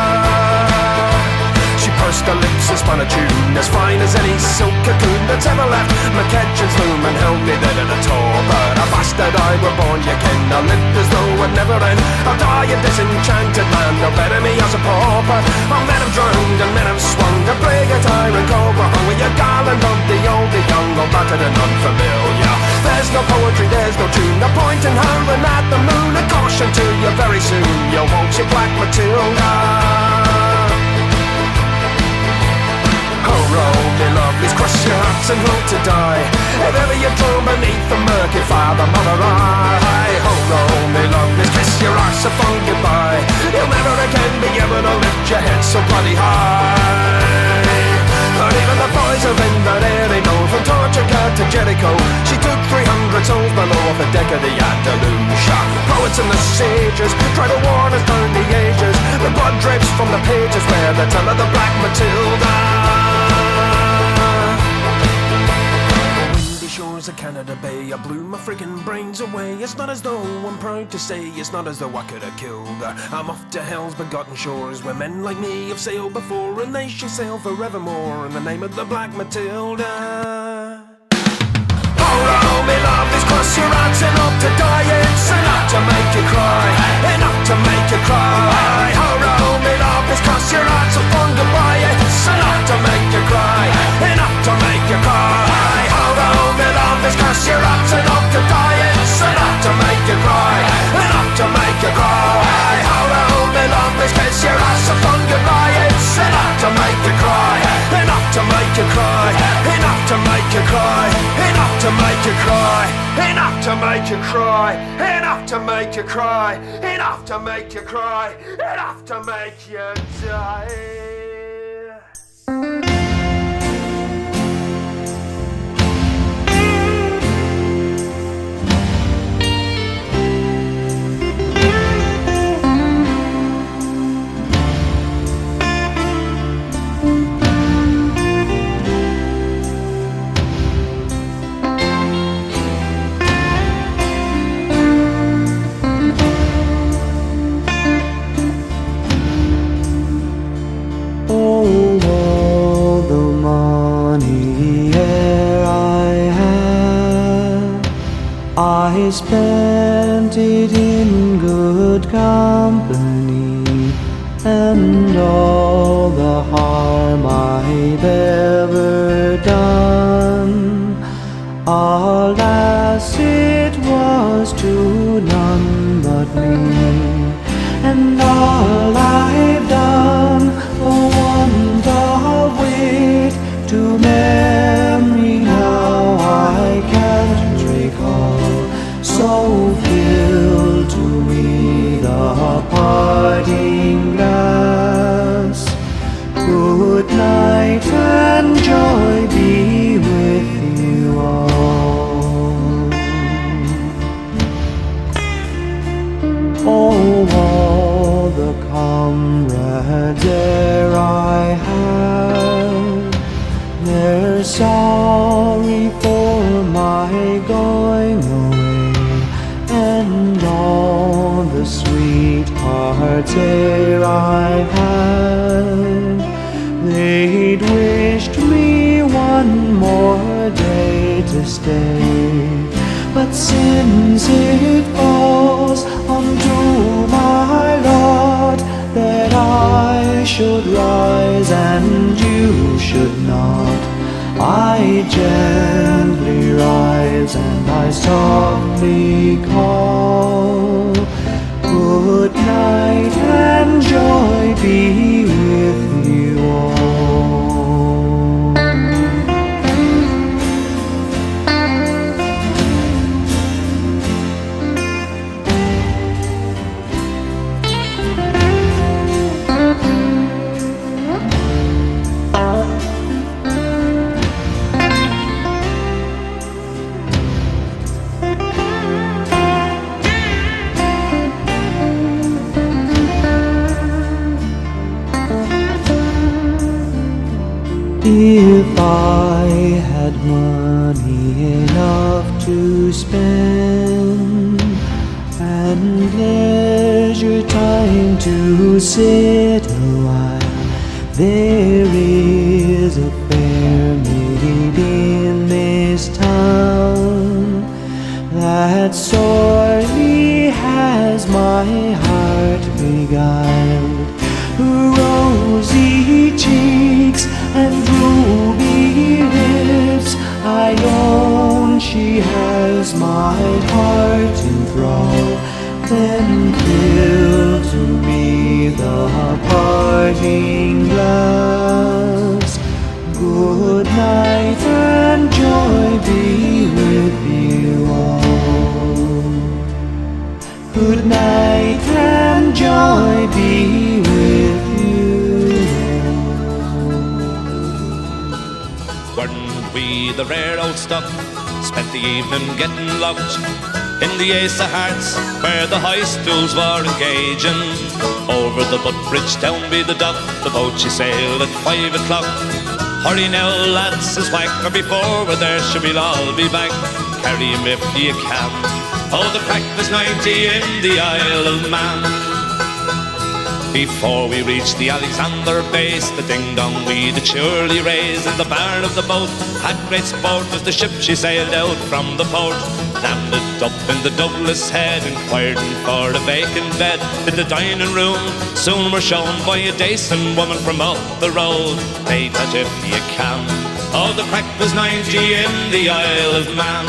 She pursed her lips and on a tune as fine as any silk cocoon that's ever left McCutcheon's loom and held me there at a tour. But a bastard I were born, you ken, I lived as though I'd never end. I'll die a disenchanted man, they'll bury me as a pauper. I men have drowned and men have swung to play guitar and cobra hung with your garland of the old, the young, all battered and unfamiliar. There's no poetry, there's no tune, no point in howling at the moon. A caution to you very soon, you won't see Black Matilda. Oh, roll me lovelies, cross your hearts and hope to die. If ever you're thrown beneath the murky fire, the mother eye. Oh, roll me lovelies, kiss your arse a fond goodbye. You'll never again be able to lift your head so bloody high. But even the boys are in that air, they know from Tortuga to Jericho. She took 300 souls below off the deck of the Andalusia. Poets and the sages try to warn us down the ages. The blood drips from the pages where they tell of the Black Matilda. Shores of Canada Bay, I blew my friggin' brains away. It's not as though I'm proud to say, it's not as though I could have killed her. I'm off to hell's begotten shores, where men like me have sailed before, and they shall sail forevermore in the name of the Black Matilda. Oh, roll me lovelies, cross your hearts and hope to die. It's enough to make you cry, enough to make you cry. Oh, roll me lovelies, cross your hearts and fond goodbye. It's enough to make you cry, enough to make you cry. Cross your arms and hope to die. It's enough to make you cry, enough to make you cry. How to hold me lovelies, kiss your ass a fond goodbye. It's enough to make you cry, enough to make you cry, enough to make you cry, enough to make you cry, enough to make you cry, enough to make you cry, enough to make you cry, enough to make you die. I spent it in good company, and all the harm I've ever done, alas, it was to none but me. And all I've done for want of wit to memory now I can't recall. So fill to me the parting glass. Good night and joy be with you all. Oh, all the comrades there I have, they're sorry for my going away. And all the sweethearts there I had, they'd wished me one more day to stay. But since it falls unto my lot that I should rise and you should not, I gently rise and I softly call. Good night and joy be with you all. If I had money enough to spend and leisure time to sit a while, there is a fair lady in this town that sorely has my heart beguiled. Her rosy cheeks and ruby lips, I own she has my heart in thrall. Then till to me the parting glass. Good night and joy be with you all. Good night and joy be with you all. Weren't we the rare old stock? Spent the evening getting locked in the Ace of Hearts, where the high stools were engaging. Over the butt bridge down by the dock, the boat she sailed at 5 o'clock. Hurry now, lads, says Whacker, before we're there, she will all be back. Carry him if you can. Oh, the crack was 90 in the Isle of Man. Before we reached the Alexander base, the ding-dong we'd surely raise, and the bar of the boat had great sport as the ship she sailed out from the port. Landed up in the Douglas Head, inquired for a vacant bed in the dining room. Soon were shown by a decent woman from up the road. Pay that if you can. Oh, the crack was 90 in the Isle of Man.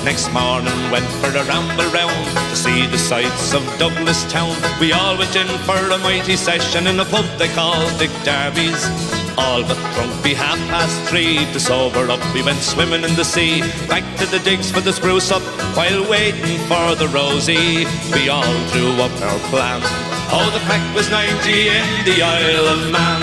Next morning went for a ramble round to see the sights of Douglas town. We all went in for a mighty session in a pub they called Dick Darby's. All but drunk be 3:30. To sober up we went swimming in the sea, back to the digs for the spruce up. While waiting for the Rosie, we all drew up our plan. Oh, the crack was 90 in the Isle of Man.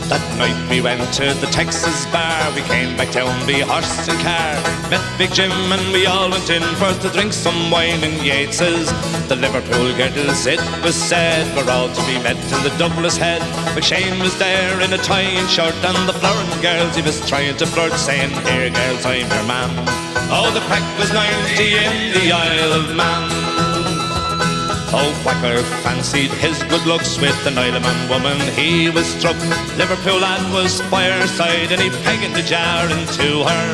That night we went to the Texas bar. We came back down by horse and car. Met Big Jim and we all went in first to drink some wine in Yates's. The Liverpool girls, it was said, were all to be met in the Douglas Head. McShane was there in a tie and shirt, and the Florin girls he was trying to flirt, saying, "Here girls, I'm your man." Oh, the crack was 90 in the Isle of Man. Oh, Whacker fancied his good looks with an Isle of Man woman he was struck. Liverpool lad was fireside and he pegged the jar into her.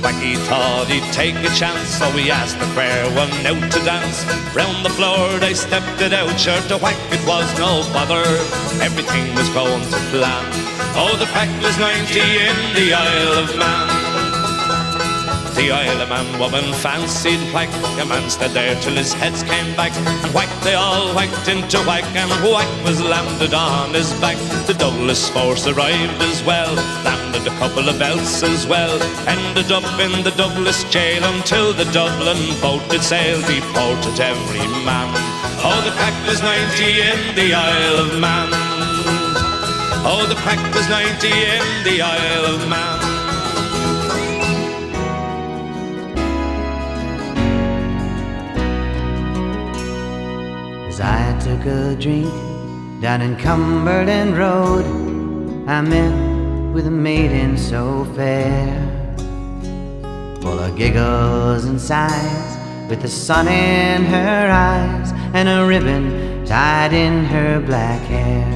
Wacky thought he'd take a chance, so we asked the fair one out to dance. Round the floor they stepped it out, sure to whack it was no bother. Everything was going to plan. Oh, the crack was 90 in the Isle of Man. The Isle of Man woman fancied Whack. A man stood there till his heads came back, and whack they all whacked into Whack, and Whack was landed on his back. The Douglas force arrived as well, landed a couple of belts as well. Ended up in the Douglas jail until the Dublin boat did sail, deported every man. Oh, the crack was 90 in the Isle of Man. Oh, the crack was 90 in the Isle of Man. As I took a drink down in Cumberland Road, I met with a maiden so fair, full of giggles and sighs, with the sun in her eyes and a ribbon tied in her black hair.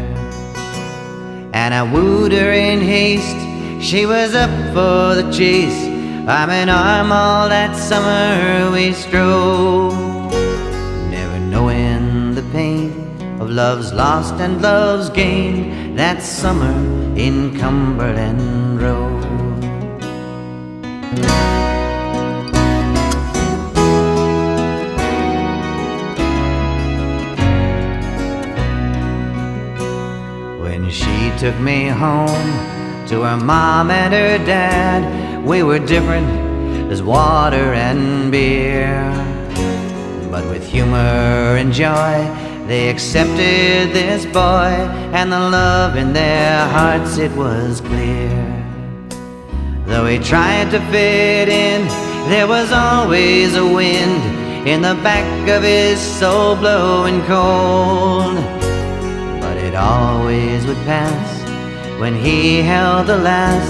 And I wooed her in haste, she was up for the chase. Arm in arm all that summer we strove, never knowing the pain of love's lost and love's gained that summer in Cumberland Road. When she took me home to her mom and her dad, we were different as water and beer. But with humor and joy, they accepted this boy, and the love in their hearts, it was clear. Though he tried to fit in, there was always a wind in the back of his soul blowing cold. But it always would pass when he held the lass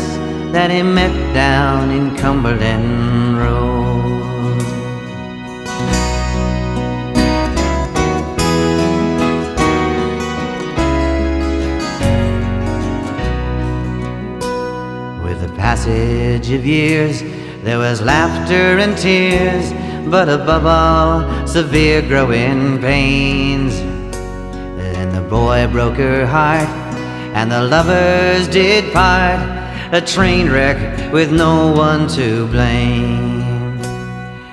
that he met down in Cumberland Road. passage of years, there was laughter and tears, but above all, severe growing pains. Then the boy broke her heart, and the lovers did part, a train wreck with no one to blame.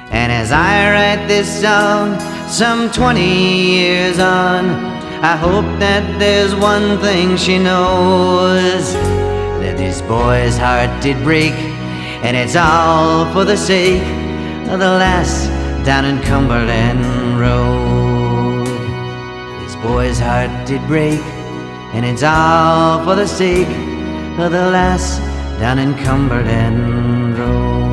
And as I write this song, some 20 years on, I hope that there's one thing she knows, that this boy's heart did break, and it's all for the sake of the lass down in Cumberland Road. This boy's heart did break, and it's all for the sake of the lass down in Cumberland Road.